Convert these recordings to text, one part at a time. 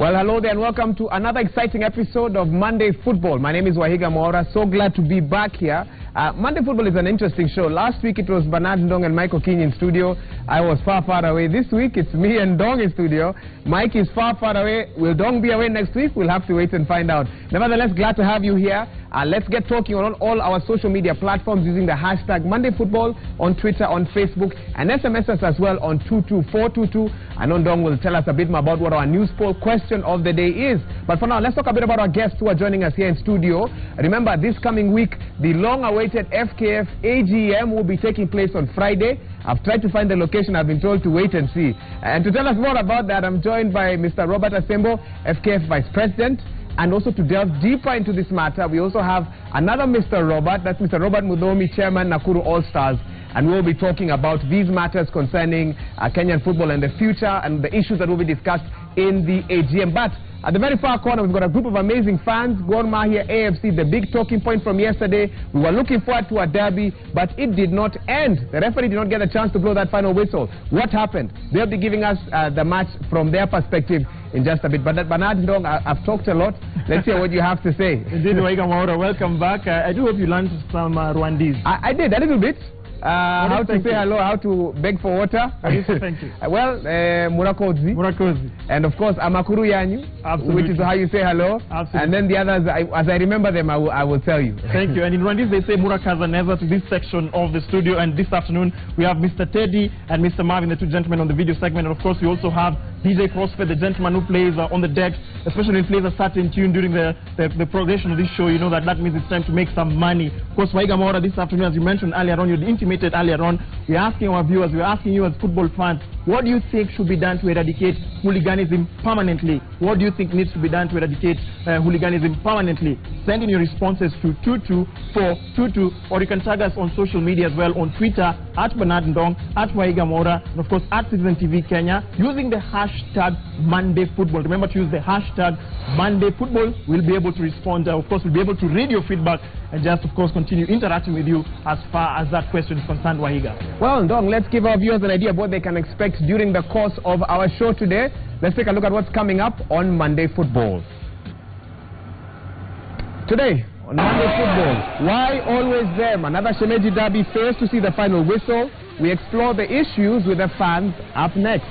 Well, hello there and welcome to another exciting episode of Monday Football. My name is Wahiga Mwaura. So glad to be back here. Monday Football is an interesting show. Last week it was Bernard Ndong and Michael King in studio. I was far away. This week it's me and Ndong in studio. Mike is far away. Will Ndong be away next week? We'll have to wait and find out. Nevertheless, glad to have you here. Let's get talking on all our social media platforms using the hashtag Monday Football on Twitter, on Facebook, and SMS us as well on 22422. I know Ndong will tell us a bit more about what our news poll question of the day is. But for now, let's talk a bit about our guests who are joining us here in studio. Remember, this coming week, the long-awaited FKF AGM will be taking place on Friday. I've tried to find the location. I've been told to wait and see. And to tell us more about that, I'm joined by Mr. Robert Asembo, FKF Vice President. And also to delve deeper into this matter, we also have another Mr. Robert, that's Mr. Robert Mudomi, Chairman, Nakuru All-Stars. And we'll be talking about these matters concerning Kenyan football and the future and the issues that will be discussed in the AGM. But at the very far corner, we've got a group of amazing fans. Gor Mahia AFC, the big talking point from yesterday. We were looking forward to a derby, but it did not end. The referee did not get a chance to blow that final whistle. What happened? They'll be giving us the match from their perspective in just a bit. But Bernard Ndong, I've talked a lot. Let's hear what you have to say. Indeed, Wahiga Mwaura, welcome back. I do hope you learned some Rwandese. I did, a little bit. How to say hello, how to beg for water. Thank you. Well, Murakozi. Murakozi. And of course, Amakuru Yanyu. Absolutely. Which is how you say hello. Absolutely. And then the others, as I remember them, I will tell you. Thank you. And in Rwandese, they say Murakaza Neza to this section of the studio. And this afternoon, we have Mr. Teddy and Mr. Marvin, the two gentlemen on the video segment. And of course, we also have DJ CrossFit, the gentleman who plays on the decks, especially if he plays a certain tune during the progression of this show. You know that means it's time to make some money. Of course, Wahiga Mwaura, this afternoon, as you mentioned earlier on, you intimated earlier on, we're asking our viewers, we're asking you as football fans, what do you think should be done to eradicate hooliganism permanently? What do you think needs to be done to eradicate hooliganism permanently? Send in your responses to 22422, or you can tag us on social media as well, on Twitter, at Bernard Ndong, at Wahiga Mwaura, and of course at Citizen TV Kenya, using the hashtag Monday Football. Remember to use the hashtag Monday Football. We'll be able to respond. Of course, we'll be able to read your feedback and just, of course, continue interacting with you as far as that question is concerned, Wahiga. Well, Ndong, let's give our viewers an idea of what they can expect during the course of our show today. Let's take a look at what's coming up on Monday Football. Today, on Monday Football, why always them? Another Shemeji derby fails to see the final whistle. We explore the issues with the fans up next.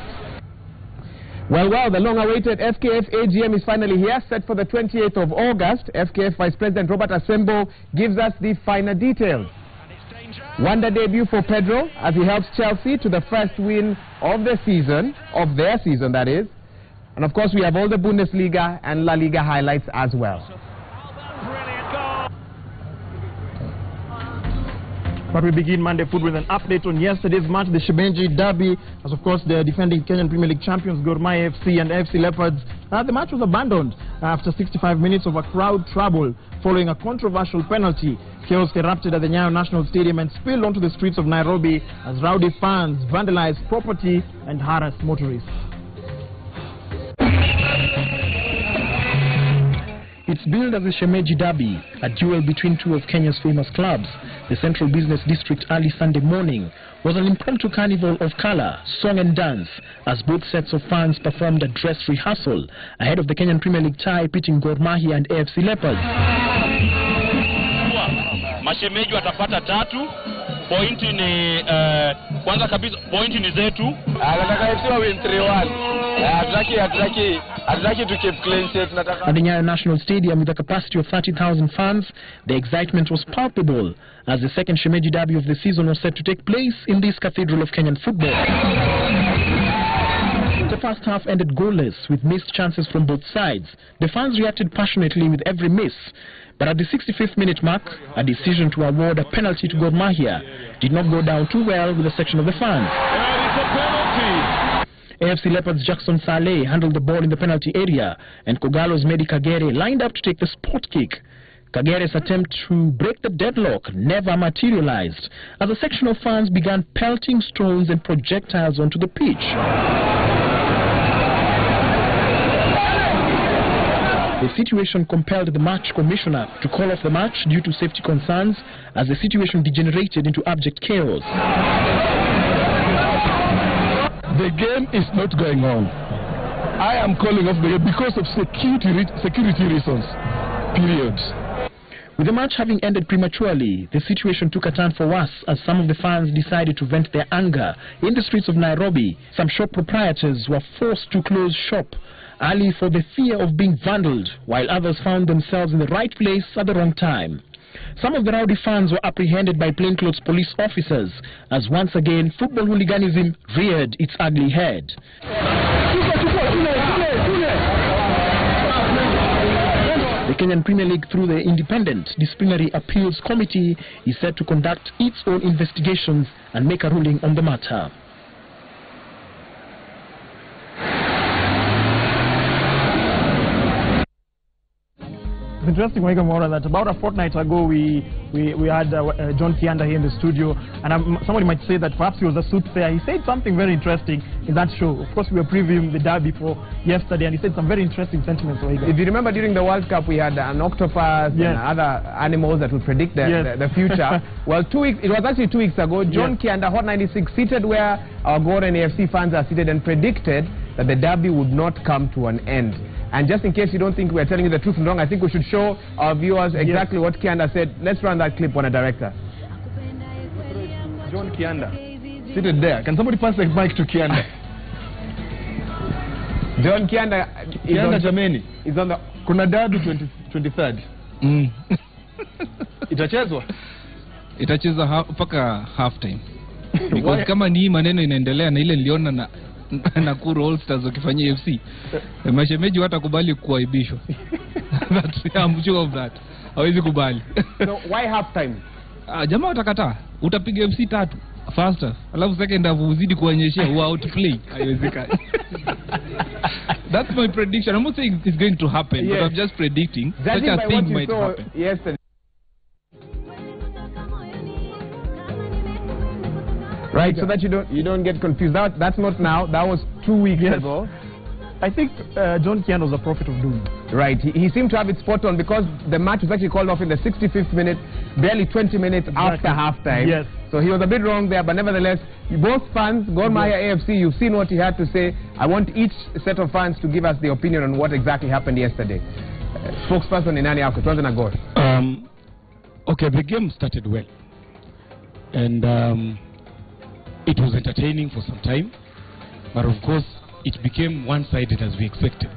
Well, the long-awaited FKF AGM is finally here, set for the 28th of August. FKF Vice President Robert Asembo gives us the finer details. Wonder debut for Pedro as he helps Chelsea to the first win of the season, their season that is. And of course we have all the Bundesliga and La Liga highlights as well. But we begin Monday Football with an update on yesterday's match, the Shemeji Derby, as of course the defending Kenyan Premier League champions Gor Mahia FC and AFC Leopards. The match was abandoned after 65 minutes of a crowd trouble following a controversial penalty. Chaos erupted at the Nyayo National Stadium and spilled onto the streets of Nairobi as rowdy fans vandalized property and harassed motorists. It's billed as a Shemeji Derby, a duel between two of Kenya's famous clubs. The Central Business District early Sunday morning was an impromptu carnival of color, song and dance as both sets of fans performed a dress rehearsal ahead of the Kenyan Premier League tie pitting Gor Mahia and AFC Leopards. Mashemeji watapata tatu, pointi ni kwanza kabisa pointi ni zetu. Nataka FC win 3-1. Hatutaki to keep clean sheet. At the Nyayo National Stadium with a capacity of 30,000 fans, the excitement was palpable as the second Shemeji Derby of the season was set to take place in this cathedral of Kenyan football. The first half ended goalless with missed chances from both sides. The fans reacted passionately with every miss. But at the 65th minute mark, a decision to award a penalty to Gor Mahia did not go down too well with a section of the fans. AFC Leopards' Jackson Saleh handled the ball in the penalty area, and Kogalo's Medi Kagere lined up to take the spot kick. Kagere's attempt to break the deadlock never materialized, as a section of fans began pelting stones and projectiles onto the pitch. The situation compelled the match commissioner to call off the match due to safety concerns, as the situation degenerated into abject chaos. The game is not going on. I am calling off the game because of security reasons. Period. With the match having ended prematurely, the situation took a turn for worse as some of the fans decided to vent their anger in the streets of Nairobi. Some shop proprietors were forced to close shop early for the fear of being vandaled, while others found themselves in the right place at the wrong time. Some of the rowdy fans were apprehended by plainclothes police officers as once again football hooliganism reared its ugly head. The Kenyan Premier League, through the Independent Disciplinary Appeals Committee, is set to conduct its own investigations and make a ruling on the matter. It's interesting, Wahiga Mwaura, that about a fortnight ago we had John Kianda here in the studio, and somebody might say that perhaps he was a soothsayer. He said something very interesting in that show. Of course, we were previewing the derby for yesterday, and he said some very interesting sentiments. Wahiga. If you remember, during the World Cup, we had an octopus and other animals that would predict the future. Well, it was actually 2 weeks ago, John Kianda, Hot 96, seated where our Gordon AFC fans are seated, and predicted that the derby would not come to an end. And just in case you don't think we're telling you the truth and wrong, I think we should show our viewers exactly what Kianda said. Let's run that clip, on a director. John Kianda, seated there. Can somebody pass the mic to Kianda? John Kianda is on the... Kuna derby 23rd. Itachezwa? Itachezwa mpaka half time. Because kama ni maneno inaendelea na ile niliona na Nakuru All Stars wakifanyia FC, mashemeji watakubali kuaibishwa. I'm sure of that. Hawezi kubali. So why half time? Jamaa watakataa. Utapiga FC 3 faster, alafu second half uzidi kuonyeshia outplay. Haiwezekani. That's my prediction. I'm not saying it's going to happen, but I'm just predicting such a thing might happen. Yesterday. Right, so that you don't get confused. That's not now. That was 2 weeks ago. I think John Kianda was a prophet of doom. Right, he seemed to have it spot on, because the match was actually called off in the 65th minute, barely 20 minutes after halftime. Yes. So he was a bit wrong there, but nevertheless, both fans, Gor Mahia AFC, you've seen what he had to say. I want each set of fans to give us the opinion on what exactly happened yesterday. Spokesperson in Nani Ako, tuanze na Gor. Okay, the game started well, and it was entertaining for some time, but of course it became one-sided as we expected.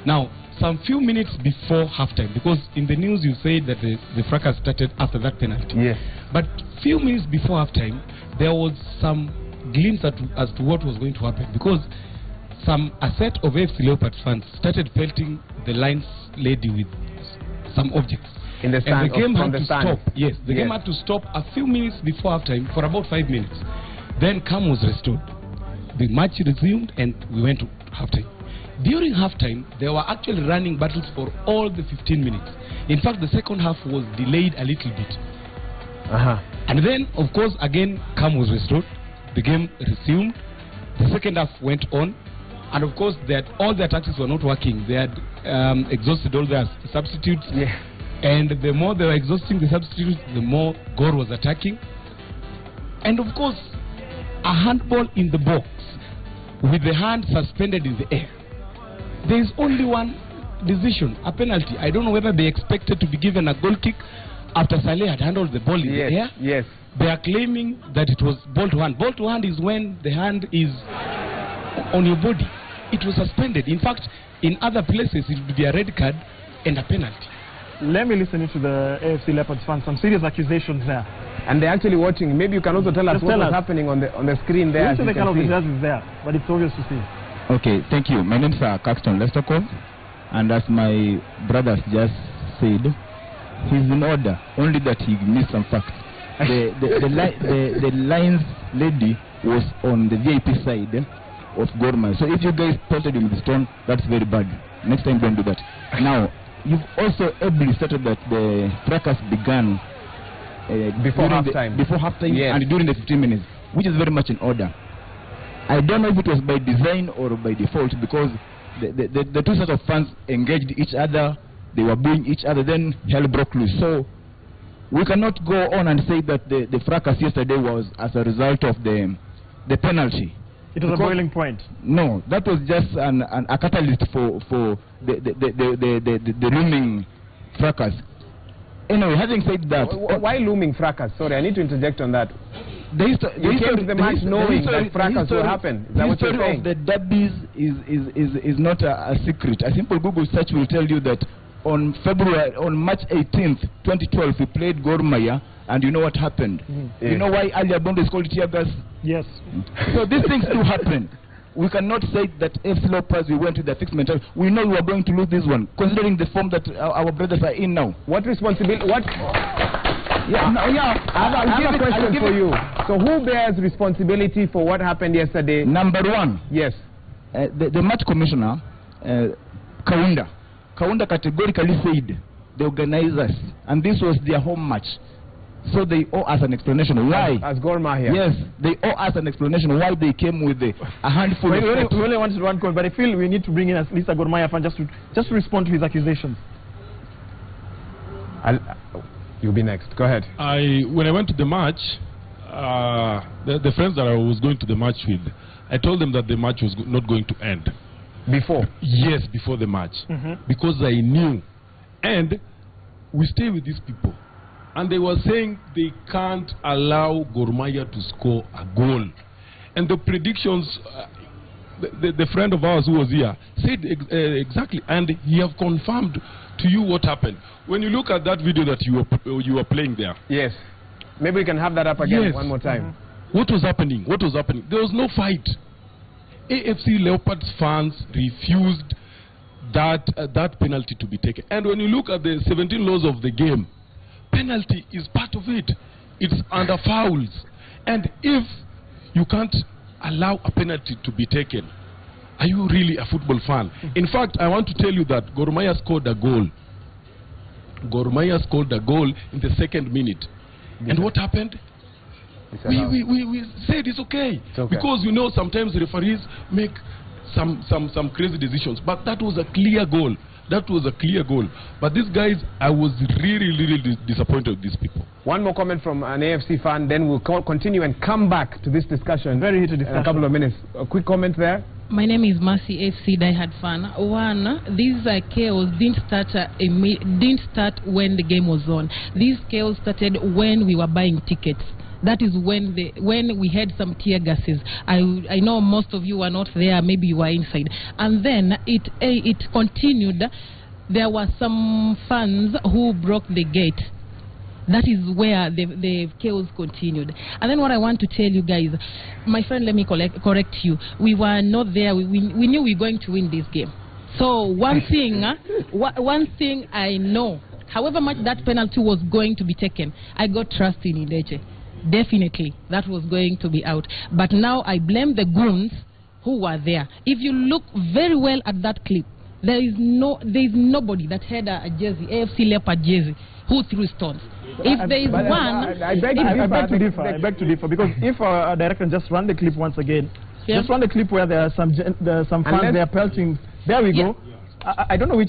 Now, some few minutes before halftime, because in the news you said that the fracas started after that penalty. Yes. But few minutes before halftime, there was some glimpse as to what was going to happen, because a set of AFC Leopards fans started pelting the Lions lady with some objects. In the stand, and the game had to stand. stop. Yes, the game had to stop a few minutes before halftime for about 5 minutes. Then calm was restored. The match resumed and we went to halftime. During halftime, there were actually running battles for all the 15 minutes. In fact, the second half was delayed a little bit. And then, of course, again, calm was restored. The game resumed. The second half went on. And of course, all their tactics were not working. They had exhausted all their substitutes. And the more they were exhausting the substitutes, the more Gor was attacking. And of course, a handball in the box with the hand suspended in the air. There is only one decision, a penalty. I don't know whether they expected to be given a goal kick after Saleh had handled the ball in the air. Yes. They are claiming that it was ball to hand. Ball to hand is when the hand is on your body. It was suspended. In fact, in other places it would be a red card and a penalty. Let me listen to the AFC Leopards fans. Some serious accusations there. And they're actually watching. Maybe you can also tell us what was happening on the screen there. The kind of results is there, but it's obvious to see. Okay, thank you. My name is Caxton Lestakov, and as my brothers just said, he's in order. Only that he missed some facts. The Lions lady was on the VIP side of Gor Mahia. So if you guys pelted him with the stone, that's very bad. Next time, don't do that. Now, you've also ably stated that the fracas began before halftime, and during the 15 minutes, which is very much in order. I don't know if it was by design or by default, because the two sets of fans engaged each other, they were booing each other, then hell broke loose. So we cannot go on and say that the fracas yesterday was as a result of the penalty. It was a boiling point. No, that was just a catalyst for the looming fracas. Anyway, having said that, Why looming fracas? Sorry, I need to interject on that. You history- came to the match knowing that fracas will happen. Is that what you're history saying? of the derbies is not a secret. A simple Google search will tell you that on March 18th, 2012, we played Gor Mahia, and you know what happened. You know why Ali Abondo is called tear gas? Yes. So these things do happen. We cannot say that FC Leopards, we went with the fixed mentality. We know we are going to lose this one, considering the form that our brothers are in now. What responsibility? What? I have a question for you. So who bears responsibility for what happened yesterday? Number one. Yes. The match commissioner, Kaunda categorically said the organizers, and this was their home match, so they owe us an explanation why. As Gor Mahia. Yes, they owe us an explanation why they came with a handful We of only wanted one comment, but I feel we need to bring in at least a Gor Mahia fan just to respond to his accusations. You'll be next. Go ahead. When I went to the match, the friends that I was going to the match with, I told them that the match was not going to end. Before? Yes, before the match. Because I knew. And we stay with these people. And they were saying they can't allow Gor Mahia to score a goal. And the predictions, the friend of ours who was here said exactly, and he have confirmed to you what happened. When you look at that video that you were playing there. Yes. Maybe we can have that up again Yes. one more time. What was happening? What was happening? There was no fight. AFC Leopards fans refused that penalty to be taken. And when you look at the 17 laws of the game, penalty is part of it. It's under fouls. And if you can't allow a penalty to be taken, are you really a football fan? In fact, I want to tell you that Gor Mahia scored a goal. Gor Mahia scored a goal in the second minute. And what happened? We said it's okay. Because you know sometimes referees make some crazy decisions. But that was a clear goal. That was a clear goal. But these guys, I was really disappointed with these people. One more comment from an AFC fan, then we'll continue and come back to this discussion. Very heated discussion. In a couple of minutes. A quick comment there. My name is Mercy FC diehard fan. One, this chaos didn't start when the game was on. This chaos started when we were buying tickets. That is when we had some tear gases. I know most of you were not there, maybe you were inside. And then it continued. There were some fans who broke the gate. That is where the chaos continued. And then what I want to tell you guys, my friend, let me correct you. We were not there. We knew we were going to win this game. So one thing I know, however much that penalty was going to be taken, I got trust in Ileche. Definitely, that was going to be out. But now I blame the goons who were there. If you look very well at that clip, there is nobody that had a jersey, AFC Leopard jersey, who threw stones. If there is one... I beg to differ, because if our director just run the clip once again, just run the clip where there are some fans there pelting. There we go. I don't know which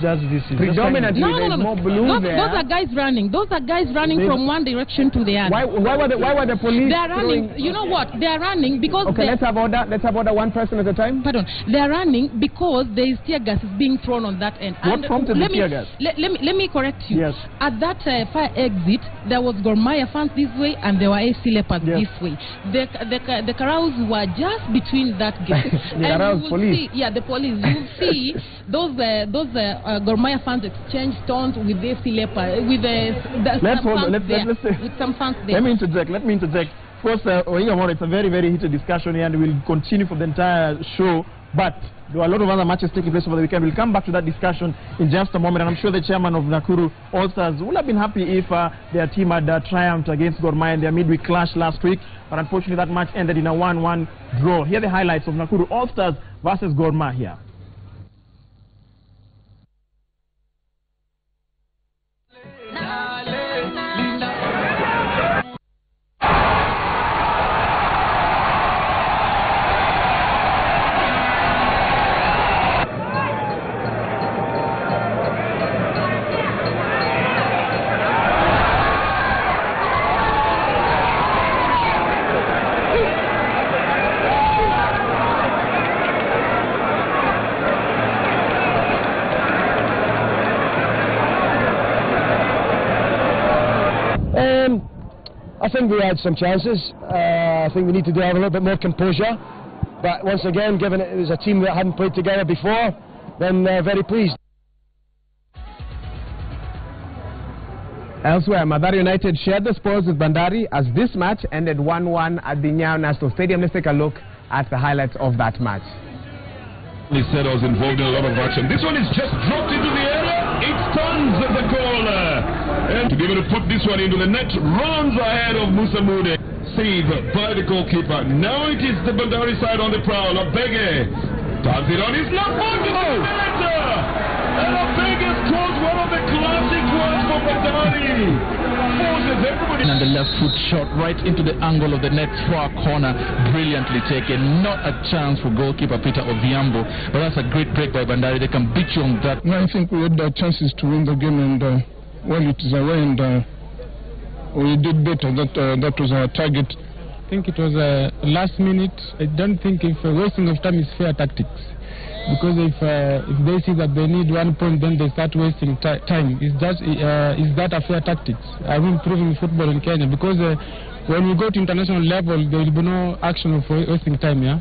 judge this is. Predominantly, there's more blue there. Those are guys running. Those are guys running from one direction to the other. Why were the police? They are running. You know what? They are running because. Okay, let's have order. Let's have order. One person at a time. Pardon. They are running because there is tear gas being thrown on that end. What prompted the tear gas? Let me correct you. Yes. At that fire exit, there was Gor Mahia fans this way, and there were AFC Leopards this way. The Karaus were just between that gate. The Karaus police. The police. You will see those Gor Mahia fans exchange stones with the AFC Leopards, with some fans there. Let me interject. Of course, it's a very heated discussion here, and we'll continue for the entire show. But there were a lot of other matches taking place over the weekend. We'll come back to that discussion in just a moment, and I'm sure the chairman of Nakuru All-Stars would have been happy if their team had triumphed against Gor Mahia in their midweek clash last week. But unfortunately, that match ended in a 1-1 draw. Here are the highlights of Nakuru All-Stars versus Gor Mahia. I think we had some chances. I think we need to have a little bit more composure. But once again, given it was a team that hadn't played together before, then very pleased. Elsewhere, Mathare United shared the spoils with Bandari as this match ended 1-1 at the Nyayo National Stadium. Let's take a look at the highlights of that match. He said I was involved in a lot of action. This one is just dropped into the area. It stands as a goal. And to be able to put this one into the net, runs ahead of Musa Mude. Save by the goalkeeper. Now it is the Bandari side on the prowl. Obege turns it on his left foot to the net. And Obege scores one of the classic ones for Bandari. And the left foot shot right into the angle of the net far corner. Brilliantly taken. Not a chance for goalkeeper Peter Oviambo. But that's a great break by Bandari. They can beat you on that. No, I think we had chances to win the game, and well, it is away, and we did better. That was our target. I think it was last minute. I don't think if wasting of time is fair tactics. Because if they see that they need 1 point, then they start wasting time. Is that a fair tactics? Are we improving football in Kenya? Because when we go to international level, there will be no action of wasting time, yeah?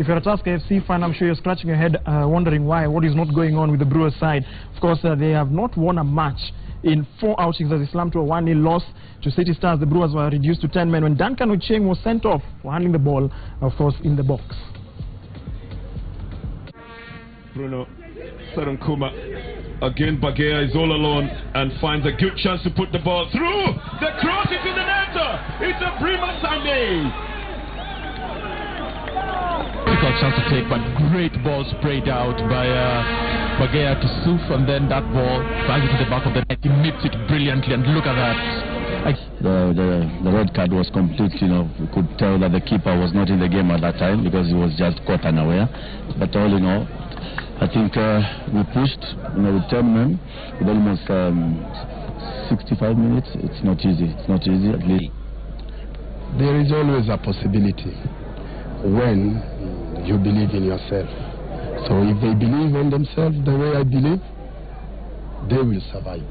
If you're a Tusker FC fan, I'm sure you're scratching your head wondering what is not going on with the Brewers side. Of course, they have not won a match in 4 outings as they slammed to a 1-0 loss to City Stars. The Brewers were reduced to 10 men when Duncan Ochieng was sent off for handling the ball, of course, in the box. Bruno Sarankuma. Again, Bagea is all alone and finds a good chance to put the ball through. The cross is in the net. It's a Brima Sunday. Difficult chance to take, but great ball sprayed out by Bagea to Suf, and then that ball bangs into the back of the net. He nips it brilliantly, and look at that. The red card was complete. You could tell that the keeper was not in the game at that time because he was just caught unaware. But all in all, I think we pushed, with 10 men, with almost 65 minutes. It's not easy. It's not easy, at least. There is always a possibility when you believe in yourself. So if they believe in themselves the way I believe, they will survive.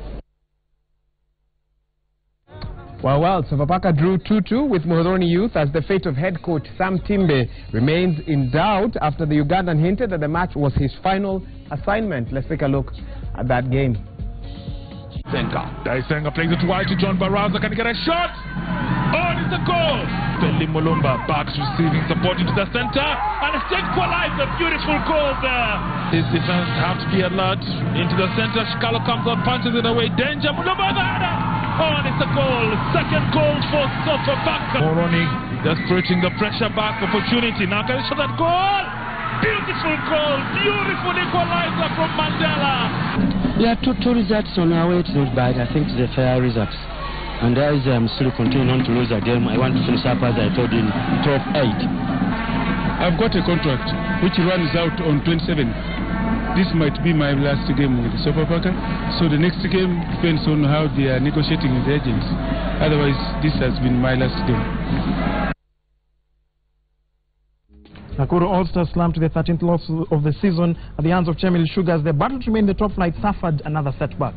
Well, Sofapaka drew 2-2 with Muhoroni Youth as the fate of head coach Sam Timbe remains in doubt after the Ugandan hinted that the match was his final assignment. Let's take a look at that game. Daisenga plays it wide to John Baraza. Can he get a shot? Oh, it's a goal! Stanley Mulumba backs receiving support into the center and a state equalizer. Beautiful goal there. His defense have to be alert into the center. Shikalo comes out, punches it away. Danger. Mulumba there. Oh, and it's a goal. Second goal for Sofapaka. Moroni just putting the pressure back. Opportunity. Now can he shoot that goal? Beautiful goal. Beautiful equalizer from Mandela. Yeah, two results on our way. It's not bad. I think it's a fair results. And as I'm still continuing on to lose a game, I want to finish up as I told you in top 8. I've got a contract which runs out on 27th. This might be my last game with Sofapaka. So the next game depends on how they are negotiating with the agents. Otherwise, this has been my last game. Nakuru All-Stars slammed to the 13th loss of the season at the hands of Chemelil Sugars. Their battle to remain in the top flight suffered another setback.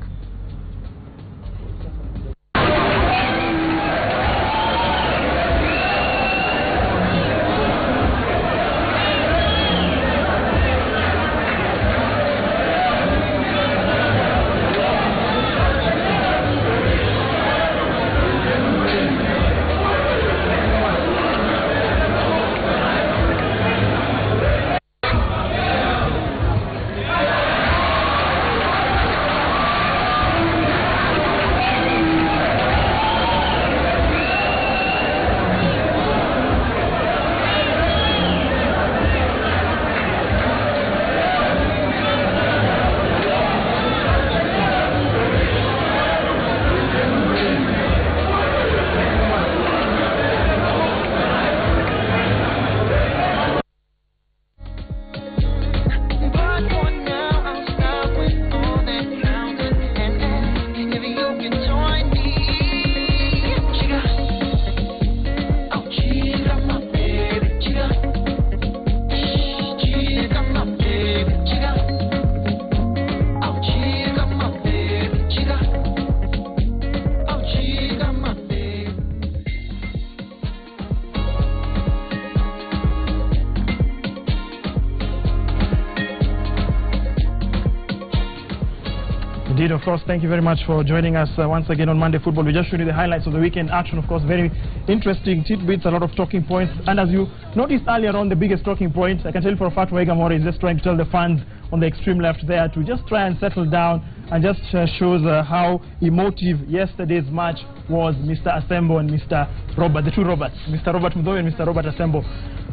Indeed, of course. Thank you very much for joining us once again on Monday Football. We just showed you the highlights of the weekend action. Of course, very interesting tidbits, a lot of talking points. And as you noticed earlier on, the biggest talking point, I can tell you for a fact, Wahiga Mora is just trying to tell the fans on the extreme left there to just try and settle down, and just shows how emotive yesterday's match was. Mr. Asembo and Mr. Robert, the two Roberts, Mr. Robert Muthoni and Mr. Robert Asembo.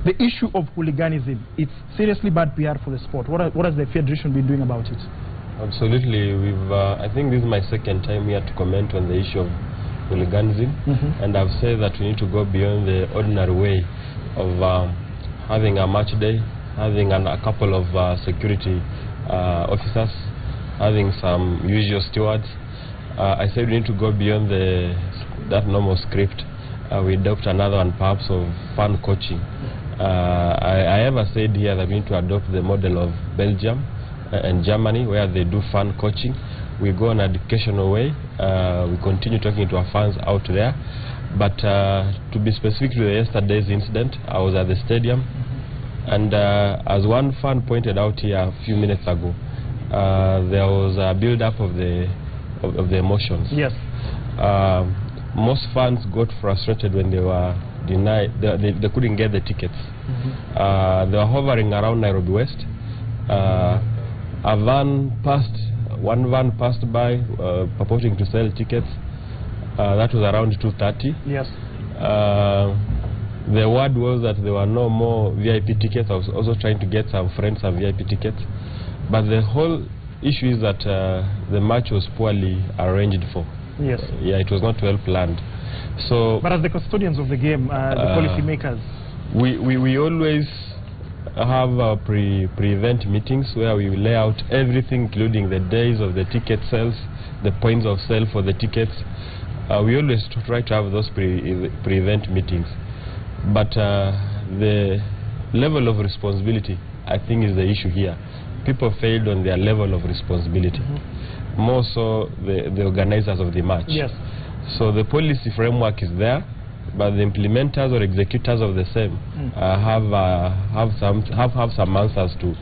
The issue of hooliganism, it's seriously bad PR for the sport. What has the Federation been doing about it? Absolutely. I think this is my second time here to comment on the issue of hooliganism, and I've said that we need to go beyond the ordinary way of having a match day, having a couple of security officers, having some usual stewards. I said we need to go beyond that normal script. We adopt another one, perhaps, of fun coaching. I ever said here that we need to adopt the model of Belgium and Germany, where they do fun coaching. We go on an educational way. We continue talking to our fans out there. But to be specific to yesterday's incident, I was at the stadium, and as one fan pointed out here a few minutes ago, there was a build-up of the emotions. Yes. Most fans got frustrated when they were denied. They couldn't get the tickets. They were hovering around Nairobi West. One van passed by purporting to sell tickets. That was around 2:30. Yes. The word was that there were no more VIP tickets. I was also trying to get some friends some VIP tickets. But the whole issue is that the match was poorly arranged for. Yes. Yeah, it was not well planned. So. But as the custodians of the game, the policy makers, we always have pre-event meetings where we lay out everything, including the days of the ticket sales, the points of sale for the tickets. We always try to have those pre-event meetings. But the level of responsibility, I think, is the issue here. People failed on their level of responsibility. More so the organizers of the match. Yes. So the policy framework is there, but the implementers or executors of the same have some answers to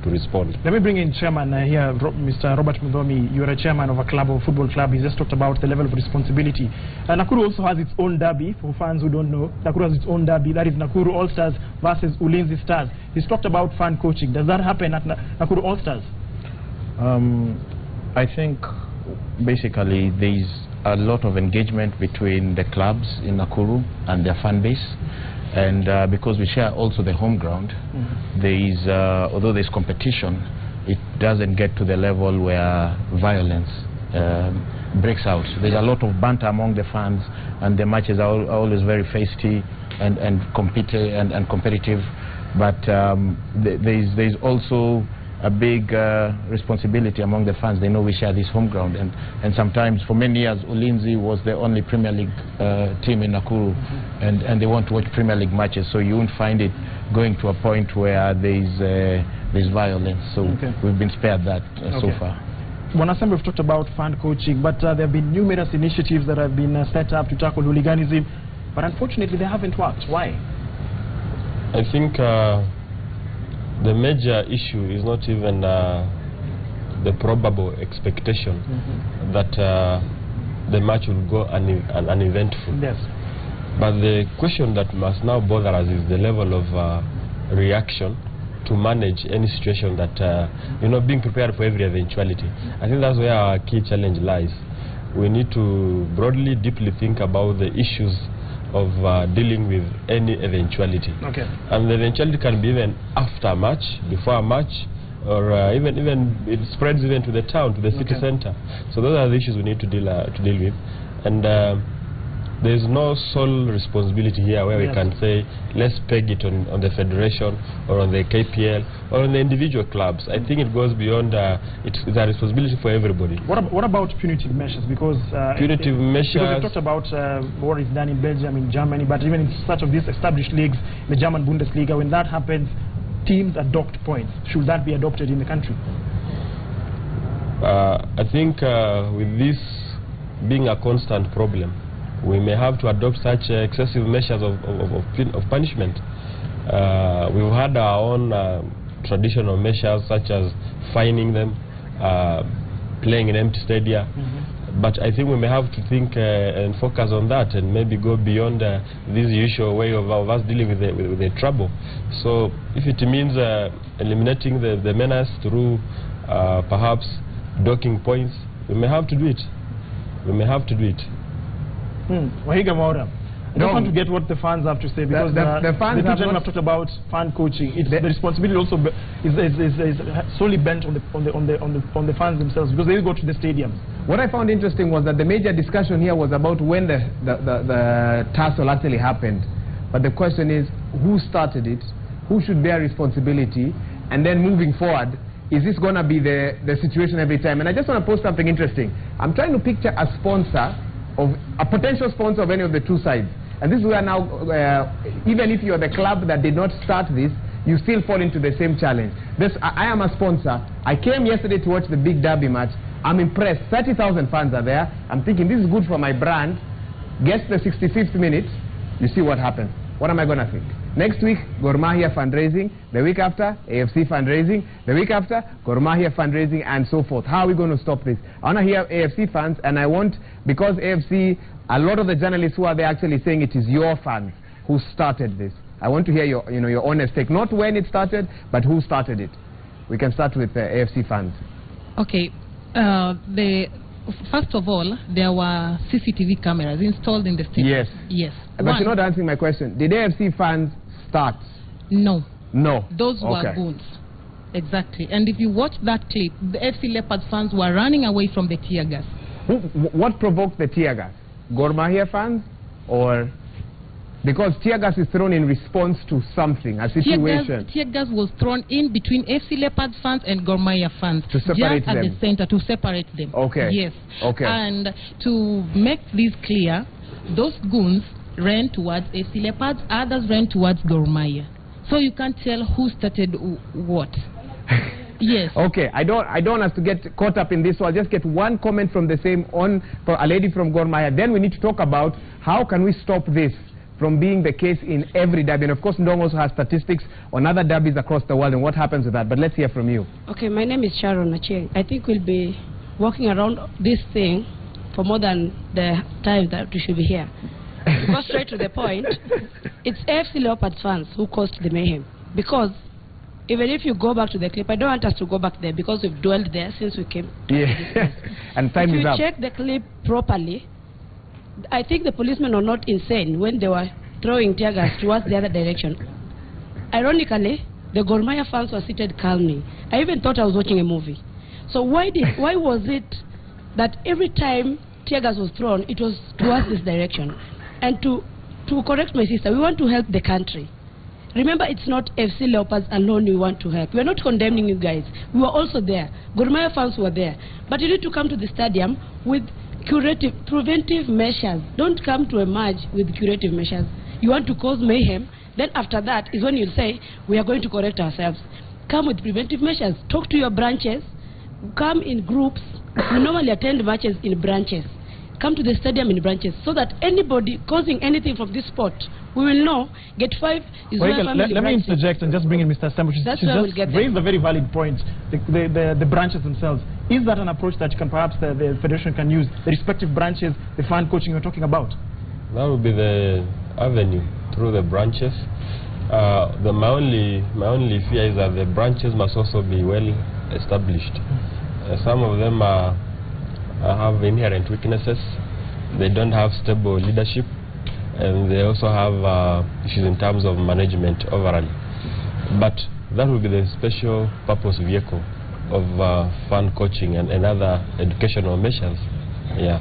respond. Let me bring in chairman here, Mr. Robert Muthoni. You are a chairman of a club, of a football club. He just talked about the level of responsibility. Nakuru also has its own derby. For fans who don't know, Nakuru has its own derby. That is Nakuru All Stars versus Ulinzi Stars. He's talked about fan coaching. Does that happen at Nakuru All Stars? I think basically there is a lot of engagement between the clubs in Nakuru and their fan base, and because we share also the home ground, there is, although there is competition, it doesn't get to the level where violence breaks out. There's a lot of banter among the fans, and the matches are always very feisty and competitive, but there is also a big responsibility among the fans. They know we share this home ground, and sometimes for many years Ulinzi was the only Premier League team in Nakuru, and they want to watch Premier League matches, so you won't find it going to a point where there's violence. So we've been spared that so far. Asembo, we've talked about fan coaching, but there have been numerous initiatives that have been set up to tackle hooliganism, but unfortunately they haven't worked. Why? I think the major issue is not even the probable expectation that the match will go uneventful. Yes. But the question that must now bother us is the level of reaction to manage any situation that, being prepared for every eventuality. I think that's where our key challenge lies. We need to broadly, deeply think about the issues of dealing with any eventuality. And the eventuality can be even after a match, before a match, or even it spreads even to the town, to the city center. So those are the issues we need to deal with. And there is no sole responsibility here where we can say let's peg it on the federation or on the KPL or on the individual clubs. I think it goes beyond. It's a responsibility for everybody. What about punitive measures? Because punitive measures. Because we talked about what is done in Belgium, in Germany, but even in such of these established leagues, the German Bundesliga, when that happens, teams adopt points. Should that be adopted in the country? I think with this being a constant problem, we may have to adopt such excessive measures of punishment. We've had our own traditional measures, such as fining them, playing in empty stadia. But I think we may have to think and focus on that and maybe go beyond this usual way of us dealing with the trouble. So if it means eliminating the menace through perhaps docking points, we may have to do it. We may have to do it. Wahiga Mwaura, I just want to get what the fans have to say, because the fans have talked about fan coaching. It's the responsibility also is solely bent on the fans themselves, because they go to the stadiums. What I found interesting was that the major discussion here was about when the tussle actually happened. But the question is, who started it? Who should bear responsibility? And then moving forward, is this going to be the situation every time? And I just want to post something interesting. I'm trying to picture a sponsor, of a potential sponsor of any of the two sides. And this is where now, even if you're the club that did not start this, you still fall into the same challenge. I am a sponsor. I came yesterday to watch the big derby match. I'm impressed. 30,000 fans are there. I'm thinking this is good for my brand. Gets the 65th minute, you see what happens. What am I going to think? Next week, Gor Mahia fundraising. The week after, AFC fundraising. The week after, Gor Mahia fundraising, and so forth. How are we going to stop this? I want to hear AFC fans, and I want, because AFC, a lot of the journalists who are there actually saying it is your fans who started this. I want to hear your honest take. Not when it started, but who started it. We can start with AFC fans. Okay. First of all, there were CCTV cameras installed in the stadium. Yes. Yes. But you're not answering my question. Did AFC fans start? No. No. Those were goons. Exactly. And if you watch that clip, the FC Leopards fans were running away from the tear gas. What provoked the tear gas? Gor Mahia fans, or because tear gas is thrown in response to something, a situation? Tear gas was thrown in between FC Leopards fans and Gor Mahia fans, to separate just at the center, to separate them. Okay. Yes. Okay. And to make this clear, those goons ran towards FC Leopards, others ran towards Gor Mahia. So you can't tell who started what. Yes. Okay, I don't have to get caught up in this, so I'll just get one comment from the same for a lady from Gor Mahia. Then we need to talk about how can we stop this from being the case in every derby. And of course, Ndong also has statistics on other derbies across the world and what happens with that. But let's hear from you. Okay, my name is Sharon Achieng. I think we'll be walking around this thing for more than the time that we should be here. To go straight to the point, it's AFC Leopards fans who caused the mayhem. Because even if you go back to the clip, I don't want us to go back there because we've dwelled there since we came. Yeah, and time is up. If you check the clip properly, I think the policemen were not insane when they were throwing tear gas towards the other direction. Ironically, the Gor Mahia fans were seated calmly. I even thought I was watching a movie. So why was it that every time tear gas was thrown, it was towards this direction? And to correct my sister, we want to help the country. Remember, it's not FC Leopards alone we want to help. We are not condemning you guys. We were also there. Gor Mahia fans were there. But you need to come to the stadium with preventive measures. Don't come to a match with curative measures. You want to cause mayhem, then after that is when you say, we are going to correct ourselves. Come with preventive measures. Talk to your branches. Come in groups. We normally attend matches in branches. Come to the stadium in branches, so that anybody causing anything from this sport, we will know. Get 5 is where family let me interject and just bring in Mr. Stambush. That's where we'll get raised a very valid point. The branches themselves. Is that an approach that can perhaps the federation can use? The respective branches, the fan coaching you're talking about. That would be the avenue through the branches. My only fear is that the branches must also be well established. Some of them have inherent weaknesses. They don't have stable leadership, and they also have issues in terms of management overall. But that will be the special purpose vehicle of fan coaching and other educational measures. Yeah.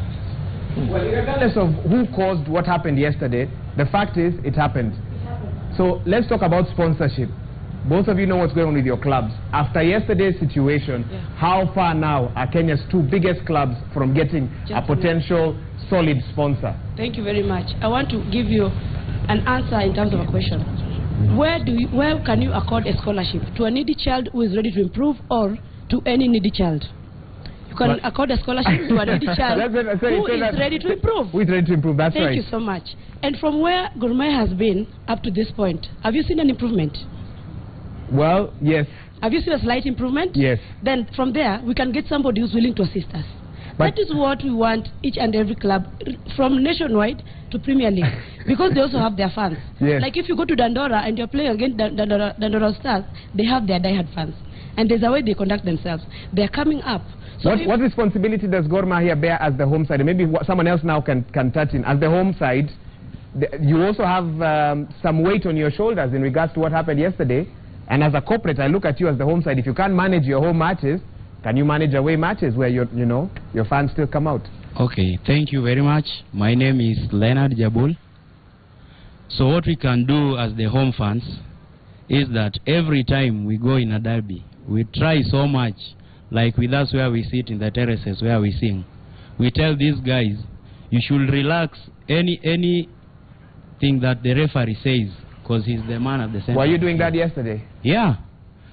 Well, regardless of who caused what happened yesterday, the fact is it happened. So let's talk about sponsorship. Both of you know what's going on with your clubs. After yesterday's situation, how far now are Kenya's two biggest clubs from getting a potential solid sponsor? Thank you very much. I want to give you an answer in terms of a question. Where can you accord a scholarship? To a needy child who is ready to improve, or to any needy child? You can accord a scholarship to a needy child who is ready to improve. Who is ready to improve, that's right. Thank you so much. And from where Gor Mahia has been up to this point, have you seen an improvement? Well, yes. Have you seen a slight improvement? Yes. Then from there, we can get somebody who's willing to assist us. But that is what we want each and every club, from nationwide to Premier League, because they also have their fans. Yes. Like if you go to Dandora and you're playing against Dandora Stars, they have their diehard fans. And there's a way they conduct themselves. They're coming up. So what responsibility does Gor Mahia bear as the home side? And maybe someone else now can touch in. As the home side, you also have some weight on your shoulders in regards to what happened yesterday. And as a corporate, I look at you as the home side. If you can't manage your home matches, can you manage away matches where your fans still come out? Okay, thank you very much. My name is Leonard Jabul. So what we can do as the home fans is that every time we go in a derby, we try so much, like with us where we sit in the terraces where we sing. We tell these guys, you should relax anything that the referee says, because he's the man at the center. Were you doing that yesterday? Yeah.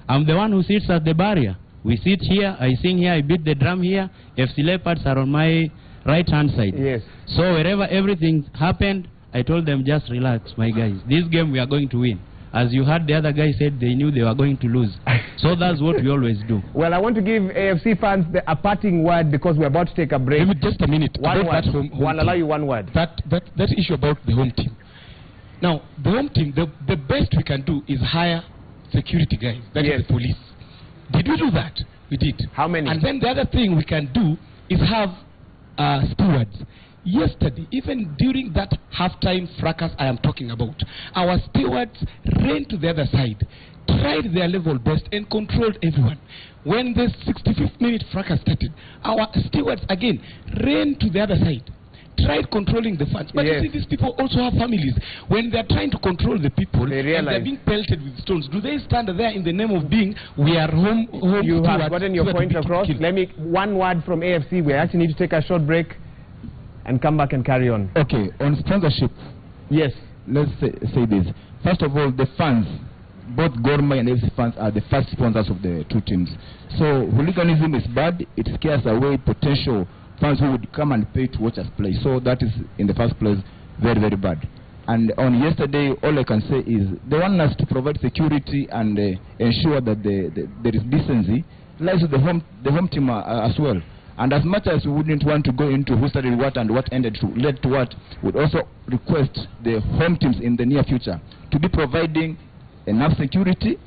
I'm the one who sits at the barrier. We sit here, I sing here, I beat the drum here. FC Leopards are on my right-hand side. Yes. So wherever everything happened, I told them, just relax, my guys. This game we are going to win. As you heard the other guy said, they knew they were going to lose. So that's what we always do. Well, I want to give AFC fans a parting word because we're about to take a break. Give me just a minute. One word. I'll allow you one word. That issue about the home team. Now, the home team, the best we can do is hire security guys. That is the police. Did we do that? We did. How many? And then the other thing we can do is have stewards. Yesterday, even during that halftime fracas I am talking about, our stewards ran to the other side, tried their level best and controlled everyone. When the 65th minute fracas started, our stewards again ran to the other side, tried controlling the fans. But you see, these people also have families. When they're trying to control the people, and they're being pelted with stones, do they stand there in the name of being, we are home You stewards? have gotten your point across. Let me, one word from AFC. We actually need to take a short break and come back and carry on. Okay, on sponsorship. Yes. Let's say this. First of all, the fans, both Gor Mahia and FC fans are the first sponsors of the two teams. So hooliganism is bad. It scares away potential fans who would come and pay to watch us play. So that is, in the first place, very, very bad. And on yesterday, all I can say is they want us to provide security and ensure that there is decency. Lies with the home team as well. And as much as we wouldn't want to go into who started what and what led to what, we'd also request the home teams in the near future to be providing enough security.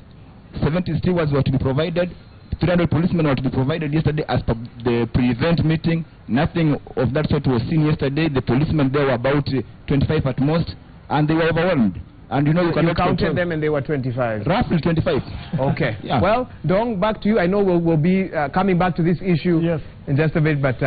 70 stewards were to be provided. 300 policemen were to be provided yesterday as per the pre-event meeting. Nothing of that sort was seen yesterday. The policemen there were about 25 at most, and they were overwhelmed. And you you counted them and they were 25. Roughly 25. Okay. Yeah. Well, Dong, back to you. I know we'll be coming back to this issue in just a bit, but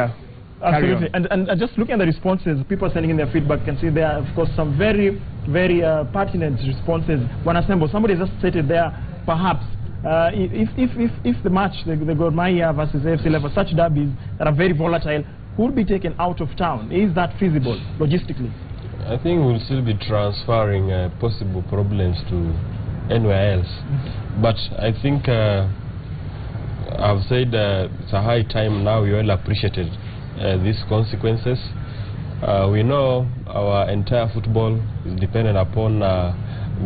absolutely. And just looking at the responses, people sending in their feedback, can see there are, of course, some very, very pertinent responses. One assemble, somebody just stated there, perhaps, if the match, the Gor Mahia versus AFC level, such derbies that are very volatile, could be taken out of town. Is that feasible logistically? I think we'll still be transferring possible problems to anywhere else. But I think I've said it's a high time now we all appreciated these consequences. We know our entire football is dependent upon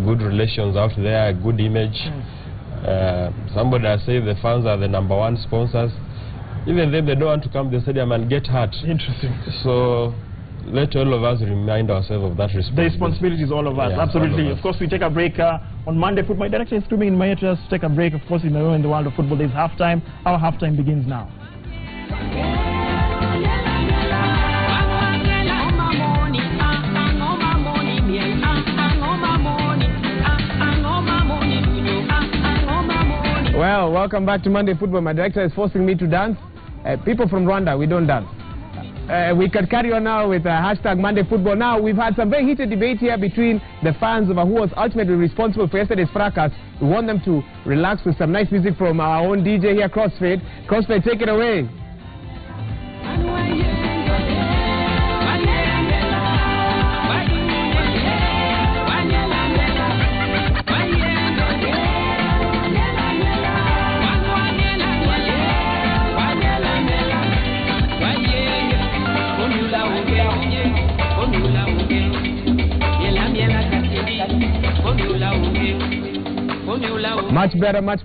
good relations out there, a good image. Somebody has said the fans are the #1 sponsors. Even then they don't want to come to the stadium and get hurt. Interesting. So let all of us remind ourselves of that responsibility. The responsibility is all of us, absolutely. Of course, we take a break on Monday Football. My director is streaming in my ear. Just take a break. Of course, in the world of football, there's halftime. Our halftime begins now. Well, welcome back to Monday Football. My director is forcing me to dance. People from Rwanda, we don't dance. We can carry on now with hashtag Monday Football. Now, we've had some very heated debate here between the fans over who was ultimately responsible for yesterday's fracas. We want them to relax with some nice music from our own DJ here, Crossfade. Crossfade, take it away. Much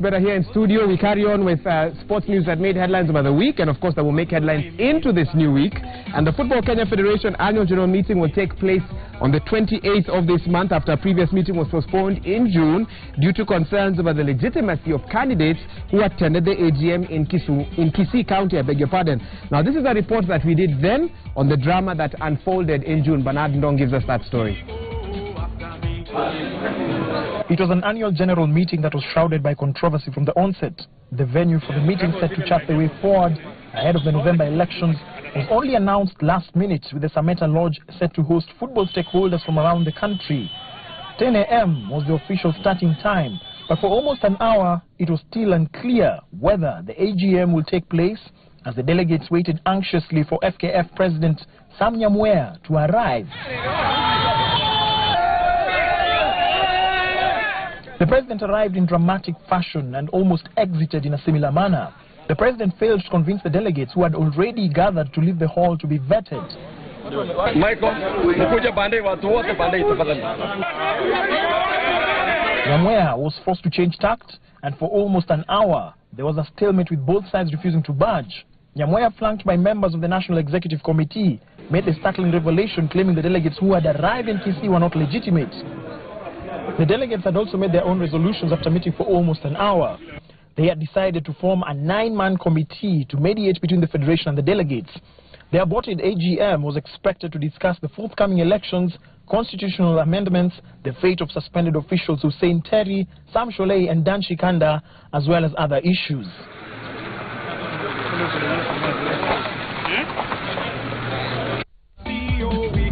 better here in studio. We carry on with sports news that made headlines over the week and of course that will make headlines into this new week. And the Football Kenya Federation annual general meeting will take place on the 28th of this month after a previous meeting was postponed in June due to concerns over the legitimacy of candidates who attended the AGM in Kisii County, I beg your pardon. Now this is a report that we did then on the drama that unfolded in June. Bernard Ndong gives us that story. It was an annual general meeting that was shrouded by controversy from the onset. The venue for the meeting set to chart the way forward ahead of the November elections was only announced last minute, with the Sameta Lodge set to host football stakeholders from around the country. 10 a.m. was the official starting time, but for almost an hour it was still unclear whether the AGM will take place as the delegates waited anxiously for FKF President Sam Nyamweya to arrive. The president arrived in dramatic fashion and almost exited in a similar manner. The president failed to convince the delegates who had already gathered to leave the hall to be vetted. Nyamweya was forced to change tact, and for almost an hour there was a stalemate with both sides refusing to budge. Nyamweya, flanked by members of the National Executive Committee, made a startling revelation claiming the delegates who had arrived in Kisii were not legitimate. The delegates had also made their own resolutions after meeting for almost an hour. They had decided to form a 9-man committee to mediate between the Federation and the delegates. The aborted AGM was expected to discuss the forthcoming elections, constitutional amendments, the fate of suspended officials Hussein Terry, Sam Sholei and Dan Shikanda, as well as other issues.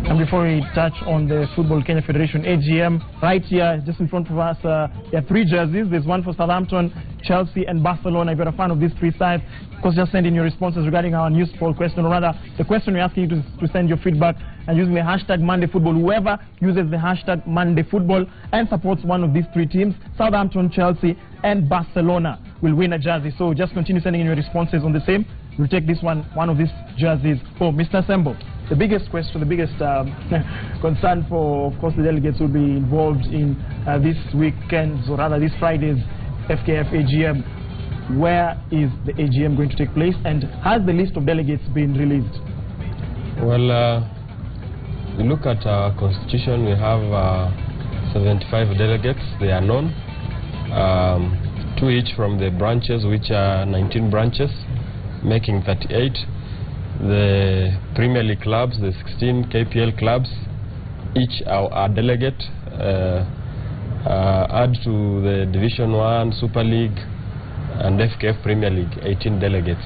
And before we touch on the Football Kenya Federation AGM, right here, just in front of us, there are 3 jerseys. There's one for Southampton, Chelsea and Barcelona. If you're a fan of these 3 sides, of course, just send in your responses regarding our news poll question, or rather, the question we're asking you to send your feedback and using the hashtag MondayFootball. Whoever uses the hashtag MondayFootball and supports one of these 3 teams, Southampton, Chelsea and Barcelona, will win a jersey. So just continue sending in your responses on the same. We'll take this one of these jerseys. Oh, Mr. Sembo. The biggest question, the biggest concern for, of course, the delegates who will be involved in this weekend's, or rather this Friday's FKF AGM. Where is the AGM going to take place, and has the list of delegates been released? Well, we look at our constitution. We have 75 delegates. They are known. 2 each from the branches, which are 19 branches, making 38. The Premier League clubs, the 16 KPL clubs, each are delegate. Add to the Division 1, Super League and FKF Premier League, 18 delegates.